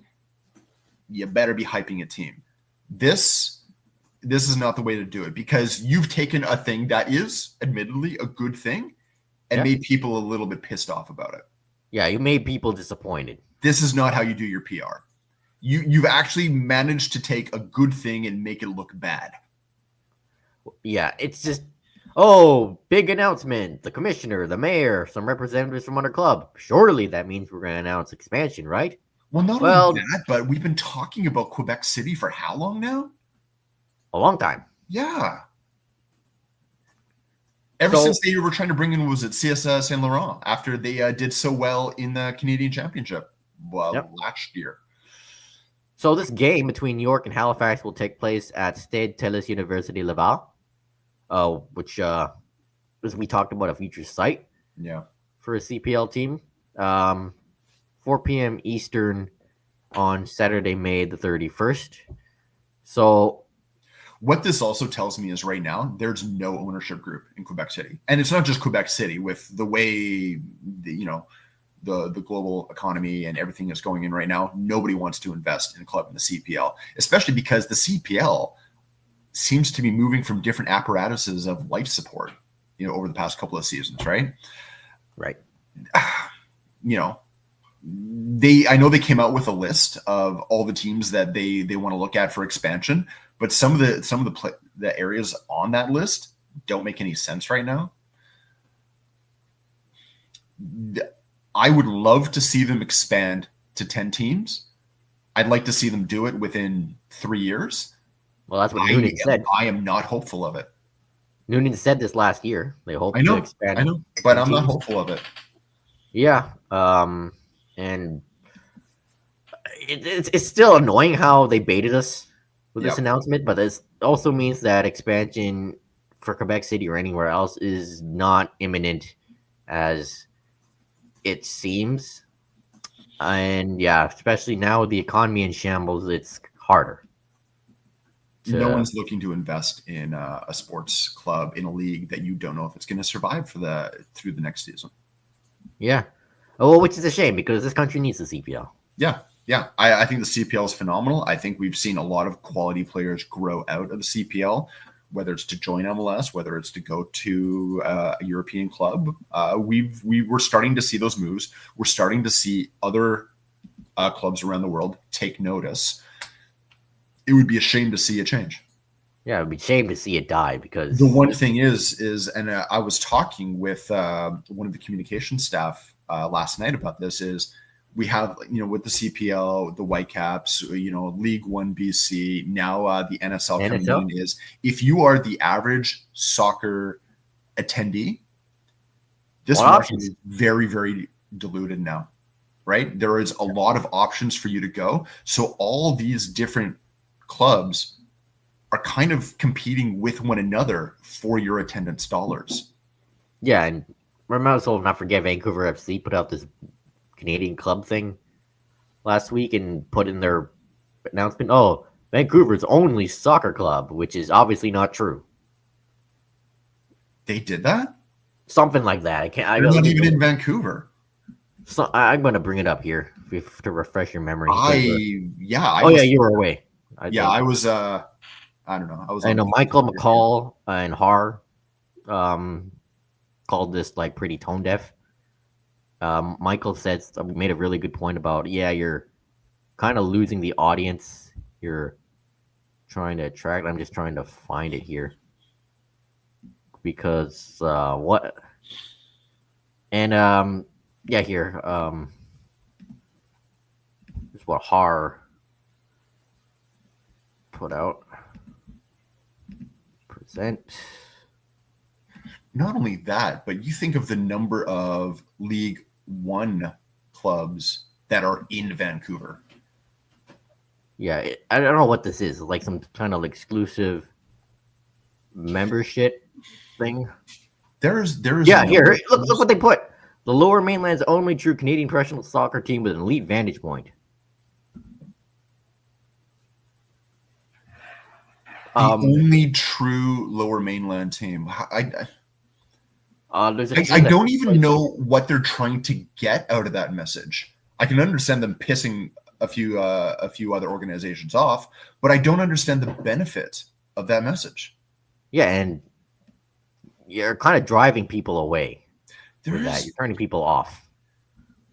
Speaker 2: you better be hyping a team. This is not the way to do it, because you've taken a thing that is admittedly a good thing and made people a little bit pissed off about it.
Speaker 1: Yeah, you made people disappointed.
Speaker 2: This is not how you do your PR. You've actually managed to take a good thing and make it look bad.
Speaker 1: Yeah, it's just, big announcement. The commissioner, the mayor, some representatives from our club. Surely that means we're going to announce expansion, right?
Speaker 2: Well, not only that, but we've been talking about Quebec City for how long now?
Speaker 1: A long time.
Speaker 2: Yeah. Ever since they were trying to bring in, was it CSS Saint Laurent after they did so well in the Canadian Championship last year?
Speaker 1: So this game between New York and Halifax will take place at Stade Telus University Laval, which as we talked about, a future site for a CPL team. 4 p.m. Eastern on Saturday, May the 31st. So
Speaker 2: what this also tells me is right now there's no ownership group in Quebec City. And it's not just Quebec City with the way, the global economy and everything is going in right now. Nobody wants to invest in a club in the CPL, especially because the CPL seems to be moving from different apparatuses of life support, over the past couple of seasons, right?
Speaker 1: Right.
Speaker 2: I know they came out with a list of all the teams that they want to look at for expansion, but some of the areas on that list don't make any sense right now. I would love to see them expand to 10 teams. I'd like to see them do it within 3 years.
Speaker 1: Well, that's what Noonan said.
Speaker 2: I am not hopeful of it.
Speaker 1: Noonan said this last year. They hope to expand.
Speaker 2: I know, but I'm not hopeful of it.
Speaker 1: Yeah. And it's still annoying how they baited us with this announcement, but this also means that expansion for Quebec City or anywhere else is not imminent as it seems. And especially now with the economy in shambles, it's harder.
Speaker 2: No one's looking to invest in a sports club in a league that you don't know if it's going to survive through the next season.
Speaker 1: Yeah. Oh, which is a shame because this country needs the CPL.
Speaker 2: Yeah. I think the CPL is phenomenal. I think we've seen a lot of quality players grow out of the CPL, whether it's to join MLS, whether it's to go to a European club. We're starting to see those moves. We're starting to see other clubs around the world take notice. It would be a shame to see a change.
Speaker 1: Yeah, it would be a shame to see it die because
Speaker 2: the one thing is, and I was talking with one of the communication staff last night about this. Is we have with the CPL, the Whitecaps, League One BC, now the NSL coming in. Is if you are the average soccer attendee, this market is very, very diluted now, right? There is a lot of options for you to go. So all these different clubs are kind of competing with one another for your attendance dollars.
Speaker 1: Yeah, and we might as well not forget Vancouver FC put out this Canadian club thing last week and put in their announcement, Vancouver's only soccer club, which is obviously not true.
Speaker 2: They did that?
Speaker 1: Something like that.
Speaker 2: They're not even in Vancouver.
Speaker 1: So I'm going to bring it up here to refresh your memory.
Speaker 2: You
Speaker 1: were away.
Speaker 2: I was. I don't know.
Speaker 1: I know Michael McCall and Har called this like pretty tone deaf. Michael made a really good point about you're kind of losing the audience you're trying to attract. I'm just trying to find it here because what and here this is what Har put out. Present.
Speaker 2: Not only that, but you think of the number of League One clubs that are in Vancouver.
Speaker 1: Yeah, I don't know what this is. Like some kind of exclusive membership thing.
Speaker 2: There's
Speaker 1: here. Look what they put. The Lower Mainland's only true Canadian professional soccer team with an elite vantage point.
Speaker 2: The only true Lower Mainland team. I don't even know what they're trying to get out of that message. I can understand them pissing a few other organizations off, but I don't understand the benefit of that message.
Speaker 1: Yeah, and you're kind of driving people away. You're turning people off.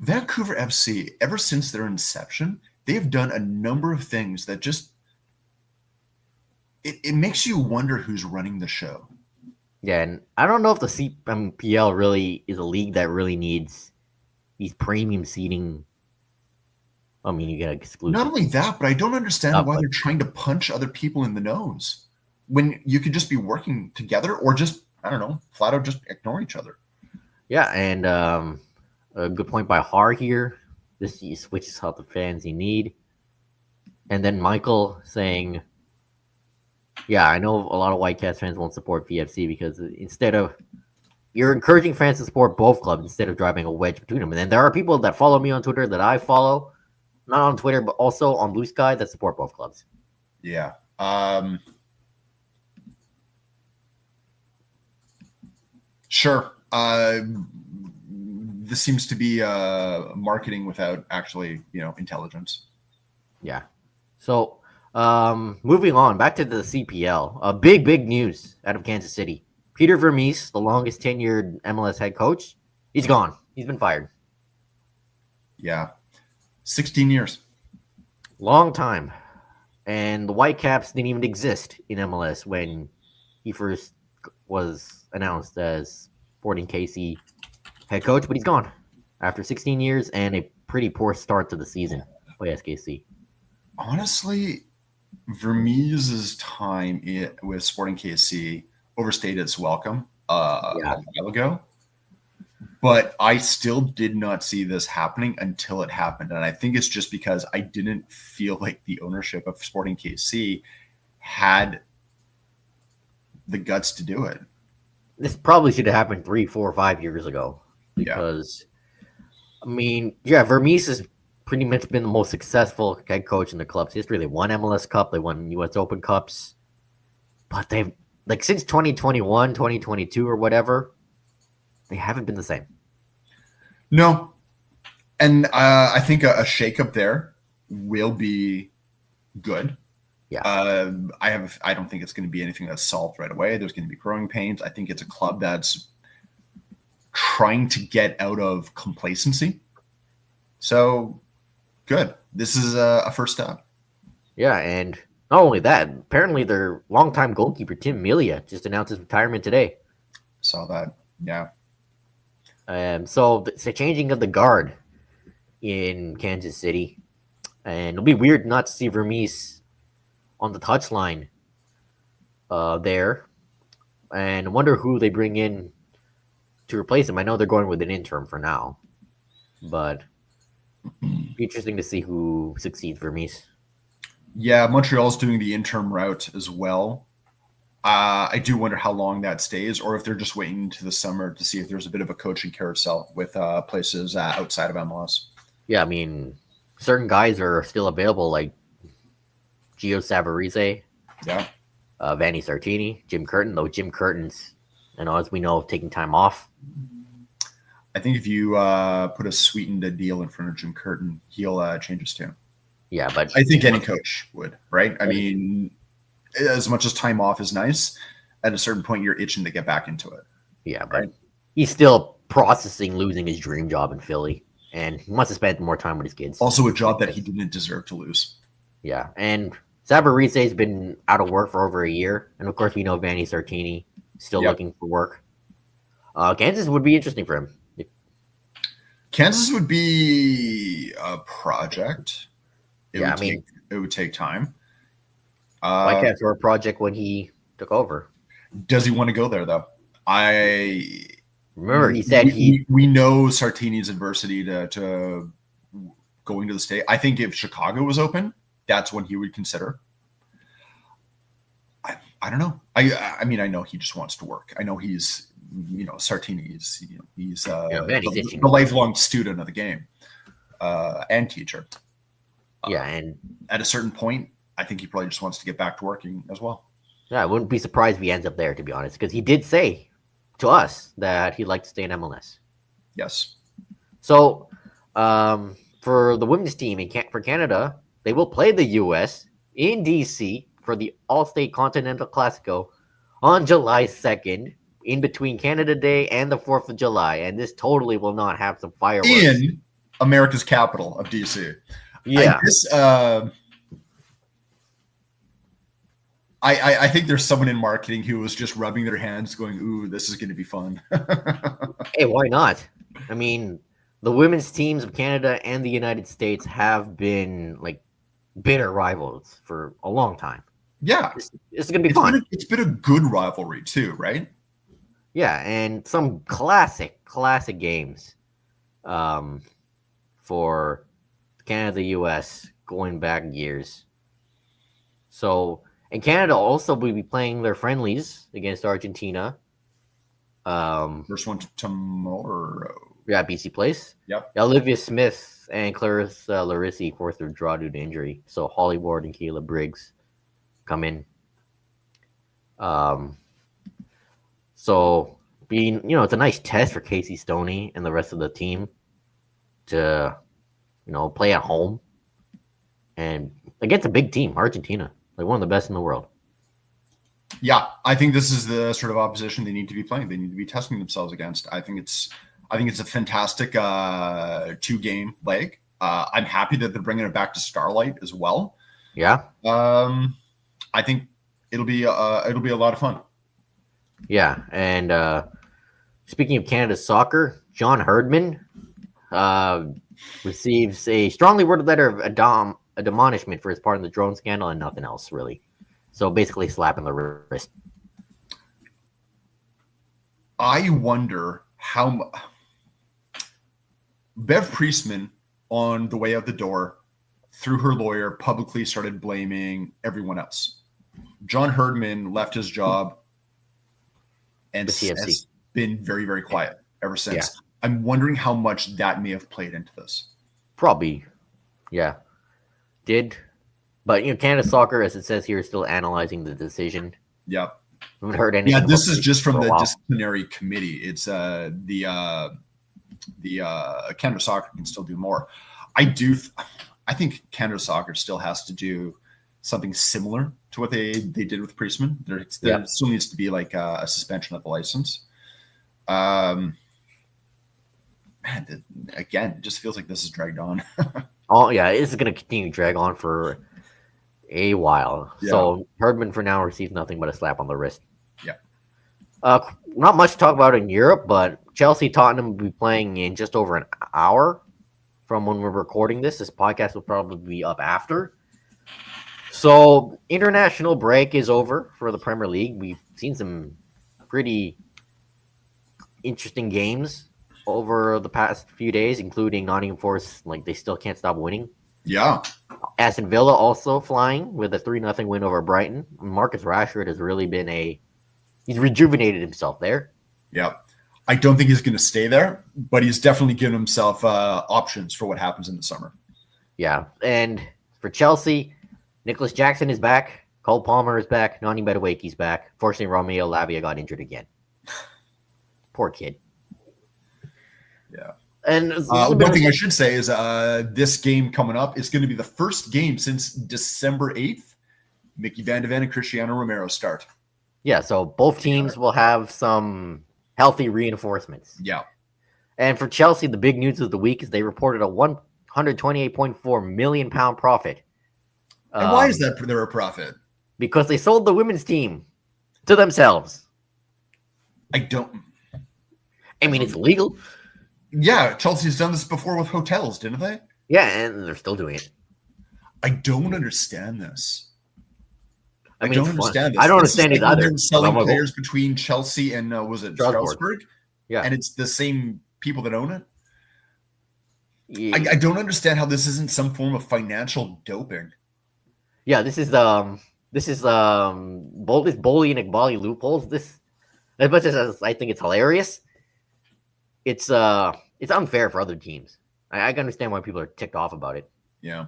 Speaker 2: Vancouver FC, ever since their inception, they have done a number of things that just it makes you wonder who's running the show.
Speaker 1: Yeah, and I don't know if the CPL really is a league that really needs these premium seating. You get exclusive.
Speaker 2: Not only that, but I don't understand why they're trying to punch other people in the nose. when you could just be working together, or just, I don't know, flat out just ignore each other.
Speaker 1: Yeah, and a good point by Har here. This switches out the fans you need. And then Michael saying, yeah, I know a lot of Whitecaps fans won't support VFC because instead of you're encouraging fans to support both clubs instead of driving a wedge between them. And then there are people that follow me on Twitter that I follow, not on Twitter, but also on Blue Sky, that support both clubs.
Speaker 2: Yeah. Sure. This seems to be marketing without actually, intelligence.
Speaker 1: Yeah. So, moving on back to the CPL. Big news out of Kansas City. Peter Vermees, the longest tenured MLS head coach, he's gone. He's been fired.
Speaker 2: Yeah. 16 years.
Speaker 1: Long time. And the Whitecaps didn't even exist in MLS when he first was announced as Sporting KC head coach, but he's gone after 16 years and a pretty poor start to the season by SKC.
Speaker 2: Honestly, Vermees' time with Sporting KC overstayed its welcome a while ago. But I still did not see this happening until it happened. And I think it's just because I didn't feel like the ownership of Sporting KC had the guts to do it.
Speaker 1: This probably should have happened 3, 4, 5 years ago. Because, Vermees has pretty much been the most successful head coach in the club's history. They won MLS Cup. They won U.S. Open Cups. But they've, since 2021, 2022 or whatever, they haven't been the same.
Speaker 2: No. And I think a shakeup there will be good.
Speaker 1: Yeah.
Speaker 2: I don't think it's going to be anything that's solved right away. There's going to be growing pains. I think it's a club that's trying to get out of complacency. So, good. This is a first step.
Speaker 1: Yeah, and not only that, apparently their longtime goalkeeper, Tim Melia, just announced his retirement today.
Speaker 2: Saw that, yeah.
Speaker 1: So it's a changing of the guard in Kansas City. And it'll be weird not to see Vermees on the touchline there. And I wonder who they bring in to replace him. I know they're going with an interim for now. But be interesting to see who succeeds Vermees.
Speaker 2: Yeah, Montreal's doing the interim route as well. I do wonder how long that stays, or if they're just waiting into the summer to see if there's a bit of a coaching carousel with places outside of MLS.
Speaker 1: Yeah, certain guys are still available, like Gio Savarese, Vanni Sartini, Jim Curtin, though Jim Curtin's, as we know, taking time off.
Speaker 2: I think if you put a sweetened deal in front of Jim Curtin, he'll change his tune.
Speaker 1: Yeah, but
Speaker 2: I think any coach would, right? I mean, as much as time off is nice, at a certain point, you're itching to get back into it.
Speaker 1: Yeah, but he's still processing losing his dream job in Philly, and he wants to spend more time with his kids.
Speaker 2: Also, a job that he didn't deserve to lose.
Speaker 1: Yeah, and Sabarise's been out of work for over a year, and of course, we know Vanni Sartini still looking for work. Kansas would be interesting for him.
Speaker 2: Kansas would be a project. It would take time.
Speaker 1: Whitecaps were a project when he took over.
Speaker 2: Does he want to go there, though?
Speaker 1: Remember, he said
Speaker 2: we know Sartini's adversity to going to the state. I think if Chicago was open, that's when he would consider. I don't know. I mean, I know he just wants to work. I know he's, Sartini is, he's the lifelong student of the game and teacher.
Speaker 1: And
Speaker 2: at a certain point, I think he probably just wants to get back to working as well.
Speaker 1: Yeah, I wouldn't be surprised if he ends up there, to be honest, because he did say to us that he'd like to stay in MLS.
Speaker 2: Yes.
Speaker 1: So, for the women's team for Canada, they will play the U.S. in D.C. for the All-State Continental Classico on July 2nd, in between Canada Day and the 4th of July, and this totally will not have some fireworks.
Speaker 2: In America's capital of D.C.
Speaker 1: Yeah.
Speaker 2: I think there's someone in marketing who was just rubbing their hands going, ooh, this is going to be fun.
Speaker 1: Hey, why not? I mean, the women's teams of Canada and the United States have been bitter rivals for a long time.
Speaker 2: Yeah.
Speaker 1: It's going to be fun.
Speaker 2: It's been a good rivalry too, right?
Speaker 1: Yeah, and some classic games for Canada, US, going back years. So, and Canada also will be playing their friendlies against Argentina.
Speaker 2: First one tomorrow.
Speaker 1: Yeah, BC Place.
Speaker 2: Yep.
Speaker 1: Olivia Smith and Clarissa Larissi forced their draw due to injury. So Holly Ward and Kayla Briggs come in. So being, it's a nice test for Casey Stoney and the rest of the team to, play at home and against a big team, Argentina, like one of the best in the world.
Speaker 2: Yeah, I think this is the sort of opposition they need to be playing. They need to be testing themselves against. I think it's a fantastic 2-game leg. I'm happy that they're bringing it back to Starlight as well.
Speaker 1: Yeah.
Speaker 2: I think it'll be a lot of fun.
Speaker 1: Yeah, and speaking of Canada's soccer, John Herdman receives a strongly worded letter of admonishment for his part in the drone scandal and nothing else, really. So basically slapping the wrist.
Speaker 2: I wonder how Bev Priestman, on the way out the door, through her lawyer, publicly started blaming everyone else. John Herdman left his job and has been very, very quiet ever since. Yeah. I'm wondering how much that may have played into this.
Speaker 1: Probably, yeah. Did. But, Canada Soccer, as it says here, is still analyzing the decision.
Speaker 2: Yeah.
Speaker 1: Haven't heard anything.
Speaker 2: Yeah, this is just from the disciplinary committee. It's the Canada Soccer can still do more. I think Canada Soccer still has to do something similar to what they did with Priestman. There still needs to be like a suspension of the license. Man, again, it just feels like this is dragged on.
Speaker 1: Oh yeah, it's going to continue to drag on for a while. Yeah. So Herdman for now receives nothing but a slap on the wrist.
Speaker 2: Yeah.
Speaker 1: Not much to talk about in Europe, but Chelsea Tottenham will be playing in just over an hour from when we're recording this. This podcast will probably be up after. So international break is over for the Premier League. We've seen some pretty interesting games over the past few days, including Nottingham Forest. Like, they still can't stop winning.
Speaker 2: Yeah.
Speaker 1: Aston Villa also flying with a 3-0 win over Brighton. Marcus Rashford has really been he's rejuvenated himself there.
Speaker 2: Yeah. I don't think he's going to stay there, but he's definitely given himself options for what happens in the summer.
Speaker 1: Yeah. And for Chelsea, Nicholas Jackson is back. Cole Palmer is back. Nani Madueke's back. Fortunately, Romeo Lavia got injured again. Poor kid.
Speaker 2: Yeah.
Speaker 1: And
Speaker 2: one thing I should say is this game coming up is going to be the first game since December 8th. Mickey Van de Ven and Cristiano Romero start.
Speaker 1: Yeah, so both teams will have some healthy reinforcements.
Speaker 2: Yeah.
Speaker 1: And for Chelsea, the big news of the week is they reported a £128.4 million profit.
Speaker 2: And why is that there a profit?
Speaker 1: Because they sold the women's team to themselves.
Speaker 2: I
Speaker 1: mean, it's legal.
Speaker 2: Yeah, Chelsea's done this before with hotels, didn't they?
Speaker 1: Yeah, and they're still doing it.
Speaker 2: I don't understand this.
Speaker 1: I don't understand this. I don't understand it either.
Speaker 2: They're selling players between Chelsea and was it Strasbourg?
Speaker 1: Yeah,
Speaker 2: and it's the same people that own it.
Speaker 1: Yeah.
Speaker 2: I don't understand how this isn't some form of financial doping.
Speaker 1: Yeah, this is bullying and Iqbali loopholes. This, as much as I think it's hilarious, it's unfair for other teams. I can understand why people are ticked off about it.
Speaker 2: Yeah,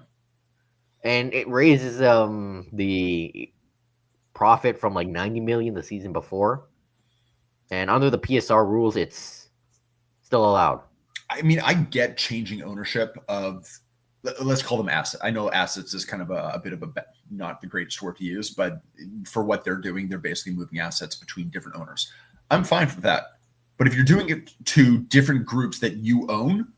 Speaker 1: and it raises the profit from like 90 million the season before, and under the PSR rules, it's still allowed.
Speaker 2: I mean, I get changing ownership of, let's call them assets. I know assets is kind of a bit of not the greatest word to use, but for what they're doing, they're basically moving assets between different owners. I'm fine for that. But if you're doing it to different groups that you own,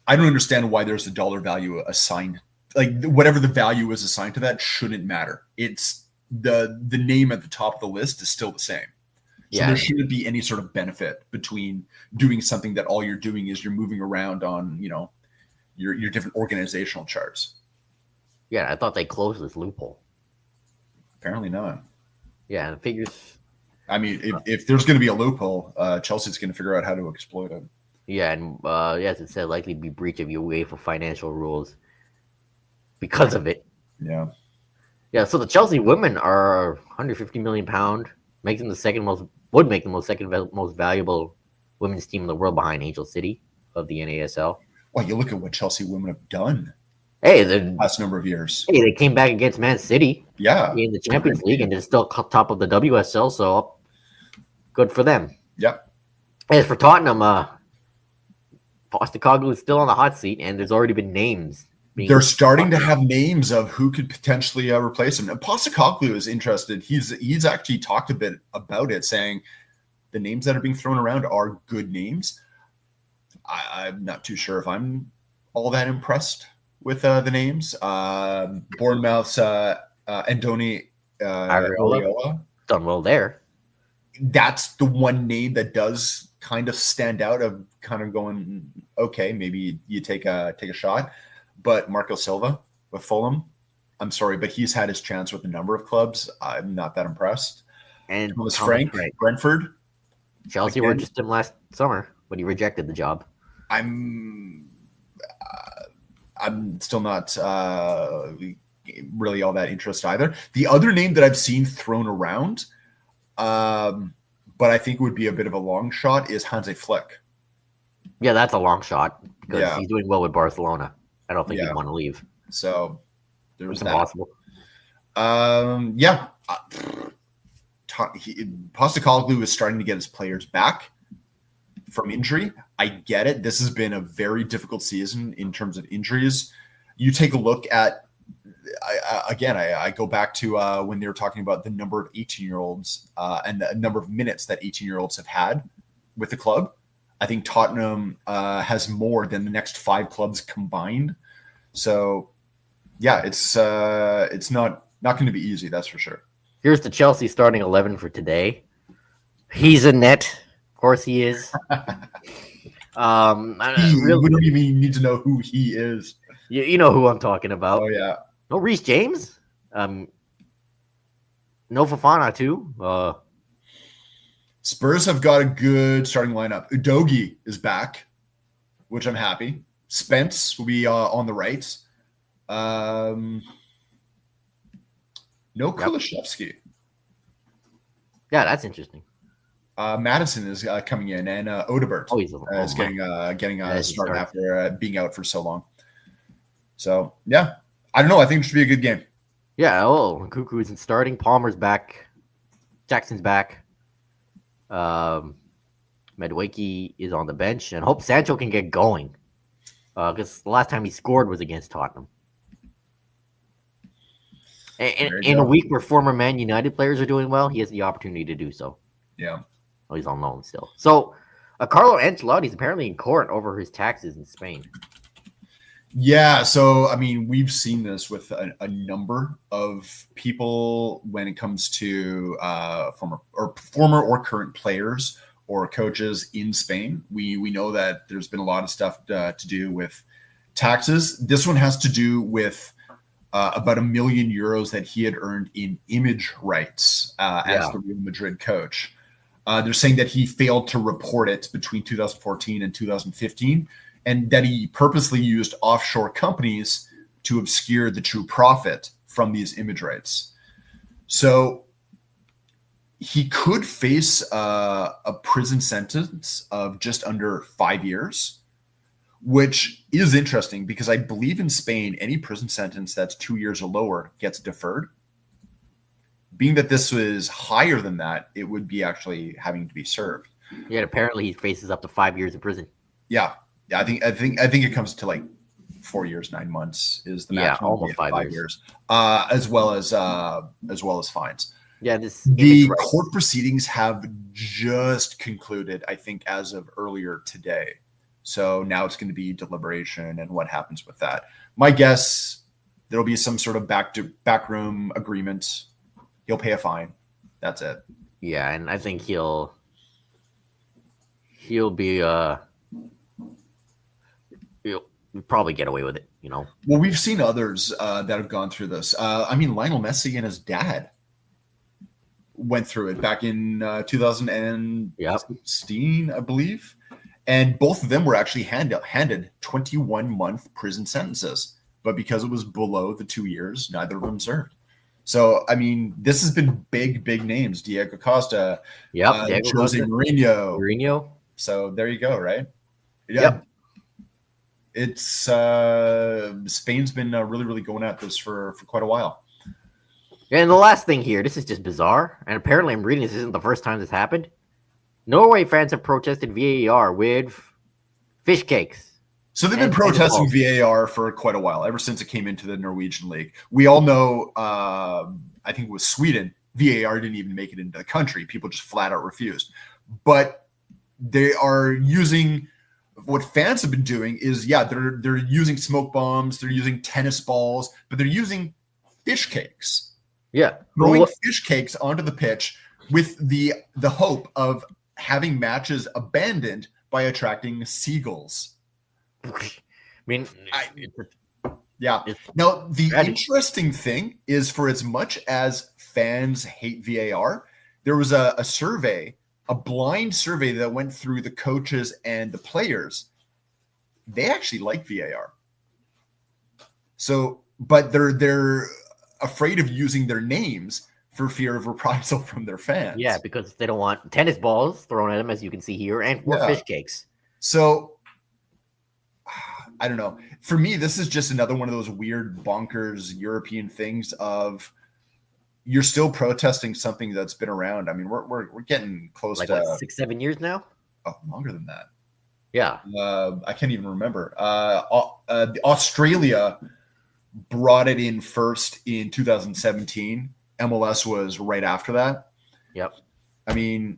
Speaker 2: I don't understand why there's a dollar value assigned. Like, whatever the value is assigned to that shouldn't matter. It's the name at the top of the list is still the same. So there shouldn't be any sort of benefit between doing something that all you're doing is you're moving around on, your different organizational charts.
Speaker 1: Yeah, I thought they closed this loophole.
Speaker 2: Apparently not.
Speaker 1: Yeah, and figures.
Speaker 2: I mean, if there's going to be a loophole, Chelsea's going to figure out how to exploit it.
Speaker 1: Yeah, and as it said, likely be breach of UEFA financial rules because of it.
Speaker 2: Yeah.
Speaker 1: Yeah, so the Chelsea women are 150 million pound, makes them the second most most valuable women's team in the world behind Angel City of the NASL.
Speaker 2: Well, you look at what Chelsea women have done.
Speaker 1: Hey, the
Speaker 2: last number of years.
Speaker 1: Hey, they came back against Man City.
Speaker 2: Yeah.
Speaker 1: In the Champions League, and they're still top of the WSL, so good for them.
Speaker 2: Yep.
Speaker 1: As for Tottenham, Postecoglou is still on the hot seat, and there's already been names.
Speaker 2: They're starting to have names of who could potentially replace him. And Postecoglou is interested. He's actually talked a bit about it, saying the names that are being thrown around are good names. I'm not too sure if I'm all that impressed with the names. Bournemouth's Andoni Areola.
Speaker 1: Done well there.
Speaker 2: That's the one name that does kind of stand out, of kind of going, okay, maybe you take a shot. But Marco Silva with Fulham, I'm sorry, but he's had his chance with a number of clubs. I'm not that impressed.
Speaker 1: And
Speaker 2: Thomas Frank, Brentford.
Speaker 1: Chelsea were just him last summer, but he rejected the job.
Speaker 2: I'm still not really all that interested either. The other name that I've seen thrown around, but I think would be a bit of a long shot, is Hansi Flick.
Speaker 1: Yeah, that's a long shot because he's doing well with Barcelona. I don't think he'd want to leave.
Speaker 2: So there's that.
Speaker 1: Impossible.
Speaker 2: Postecoglou is starting to get his players back from injury. I get it. This has been a very difficult season in terms of injuries. You take a look at, I go back to when they were talking about the number of 18-year-olds and the number of minutes that 18-year-olds have had with the club. I think Tottenham has more than the next 5 clubs combined. So, yeah, it's not going to be easy, that's for sure.
Speaker 1: Here's the Chelsea starting 11 for today. He's a net. Of course he is.
Speaker 2: We don't even need to know who he is.
Speaker 1: You know who I'm talking about.
Speaker 2: Oh, yeah.
Speaker 1: No Reece James. No Fofana, too.
Speaker 2: Spurs have got a good starting lineup. Udogie is back, which I'm happy. Spence will be on the right. No Kulusevski.
Speaker 1: Yeah, that's interesting.
Speaker 2: Madison is coming in, and Odebert is getting a start after being out for so long. So, yeah. I don't know. I think it should be a good game.
Speaker 1: Yeah, Cuckoo isn't starting. Palmer's back. Jackson's back. Medwaki is on the bench, and hope Sancho can get going. Because the last time he scored was against Tottenham. And in a week where former Man United players are doing well, he has the opportunity to do so.
Speaker 2: Yeah.
Speaker 1: Well, he's on loan still. So, Carlo Ancelotti is apparently in court over his taxes in Spain.
Speaker 2: Yeah, so I mean, we've seen this with a number of people when it comes to former or current players or coaches in Spain. We know that there's been a lot of stuff to do with taxes. This one has to do with about €1 million that he had earned in image rights as the Real Madrid coach. They're saying that he failed to report it between 2014 and 2015. And that he purposely used offshore companies to obscure the true profit from these image rights. So he could face a prison sentence of just under 5 years, which is interesting because I believe in Spain, any prison sentence that's 2 years or lower gets deferred. Being that this was higher than that, it would be actually having to be served.
Speaker 1: Yeah, apparently he faces up to 5 years in prison.
Speaker 2: Yeah. Yeah, I think it comes to like 4 years, 9 months is the maximum.
Speaker 1: Almost 5 years.
Speaker 2: As well as fines.
Speaker 1: Yeah,
Speaker 2: the court proceedings have just concluded, I think, as of earlier today. So now it's going to be deliberation and what happens with that. My guess, there'll be some sort of backroom agreement. He'll pay a fine. That's it.
Speaker 1: Yeah, and I think he'll be You'll probably get away with it, you know.
Speaker 2: Well, we've seen others that have gone through this. I mean, Lionel Messi and his dad went through it back in 2016, I believe. And both of them were actually handed 21-month prison sentences. But because it was below the 2 years, neither of them served. So, I mean, this has been big names. Diego Costa,
Speaker 1: Diego
Speaker 2: Jose
Speaker 1: Costa,
Speaker 2: Mourinho. So there you go, right? Yeah.
Speaker 1: Yep.
Speaker 2: It's Spain's been really going at this for quite a while.
Speaker 1: And the last thing here, this is just bizarre. And apparently I'm reading this isn't the first time this happened. Norway fans have protested VAR with fish cakes.
Speaker 2: So they've been protesting VAR for quite a while, ever since it came into the Norwegian league. We all know, I think it was Sweden, VAR didn't even make it into the country. People just flat out refused. But they are using, what fans have been doing is, they're using smoke bombs, they're using tennis balls, but they're using fish cakes.
Speaker 1: Yeah.
Speaker 2: Throwing fish cakes onto the pitch with the hope of having matches abandoned by attracting seagulls.
Speaker 1: I mean,
Speaker 2: now the interesting thing is, for as much as fans hate VAR, there was a survey, a blind survey that went through the coaches and the players. They actually like VAR. So, but they're afraid of using their names for fear of reprisal from their fans.
Speaker 1: Yeah, because they don't want tennis balls thrown at them, as you can see here, and fish cakes.
Speaker 2: So, I don't know. For me, this is just another one of those weird, bonkers European things of you're still protesting something that's been around. I mean, we're getting close to
Speaker 1: 6-7 years now.
Speaker 2: Oh, longer than that.
Speaker 1: Yeah.
Speaker 2: I can't even remember. Australia brought it in first in 2017. MLS was right after that.
Speaker 1: Yep.
Speaker 2: I mean,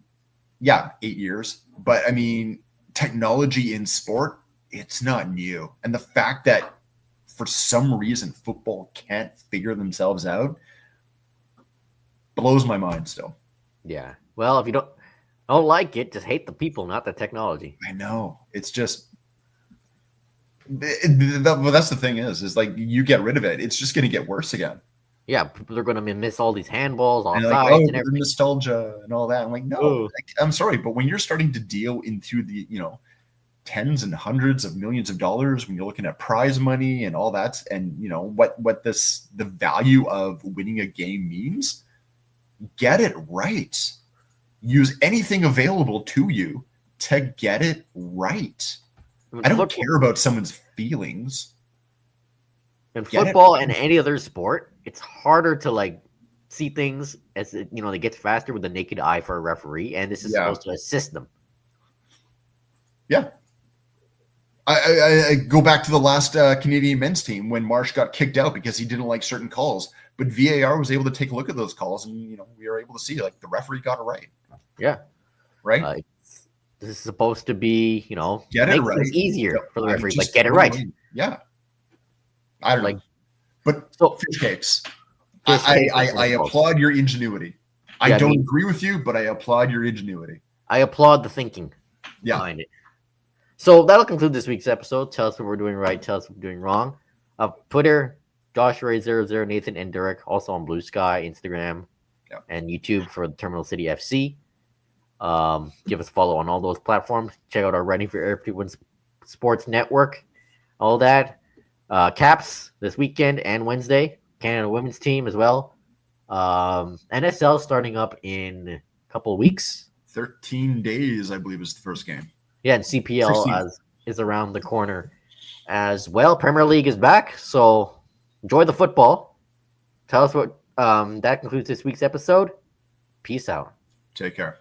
Speaker 2: 8 years. But I mean, technology in sport, it's not new. And the fact that for some reason football can't figure themselves out blows my mind still.
Speaker 1: Yeah. Well, if you don't like it, just hate the people, not the technology.
Speaker 2: I know. It's just well, that's the thing is like you get rid of it, it's just going to get worse again.
Speaker 1: Yeah, people are going to miss all these handballs, offsides,
Speaker 2: like,
Speaker 1: and everything.
Speaker 2: Nostalgia and all that. I'm like, no, I'm sorry, but when you're starting to deal into the tens and hundreds of millions of dollars, when you're looking at prize money and all that, and what the value of winning a game means, get it right. Use anything available to you to get it right. I don't care about someone's feelings.
Speaker 1: In football and any other sport, it's harder to see things as it gets faster with the naked eye for a referee, and this is supposed to assist them.
Speaker 2: Yeah. I go back to the last Canadian men's team when Marsh got kicked out because he didn't like certain calls, but VAR was able to take a look at those calls, and we were able to see the referee got it right.
Speaker 1: Yeah,
Speaker 2: right.
Speaker 1: This is supposed to be
Speaker 2: get it right,
Speaker 1: easier for the referee. Get it right.
Speaker 2: Yeah, I don't know. But fish cakes. I applaud your ingenuity. I don't agree with you, but I applaud your ingenuity.
Speaker 1: I applaud the thinking behind it. So that'll conclude this week's episode. Tell us what we're doing right. Tell us what we're doing wrong. Twitter, Josh Ray00, Nathan and Derek. Also on Blue Sky, Instagram, and YouTube for the Terminal City FC. Give us a follow on all those platforms. Check out our Writing for Everyone Sports Network. All that. Caps this weekend and Wednesday. Canada women's team as well. NSL starting up in a couple of weeks.
Speaker 2: 13 days, I believe, is the first game.
Speaker 1: Yeah, and CPL is around the corner as well. Premier League is back, so enjoy the football. Tell us what that concludes this week's episode. Peace out.
Speaker 2: Take care.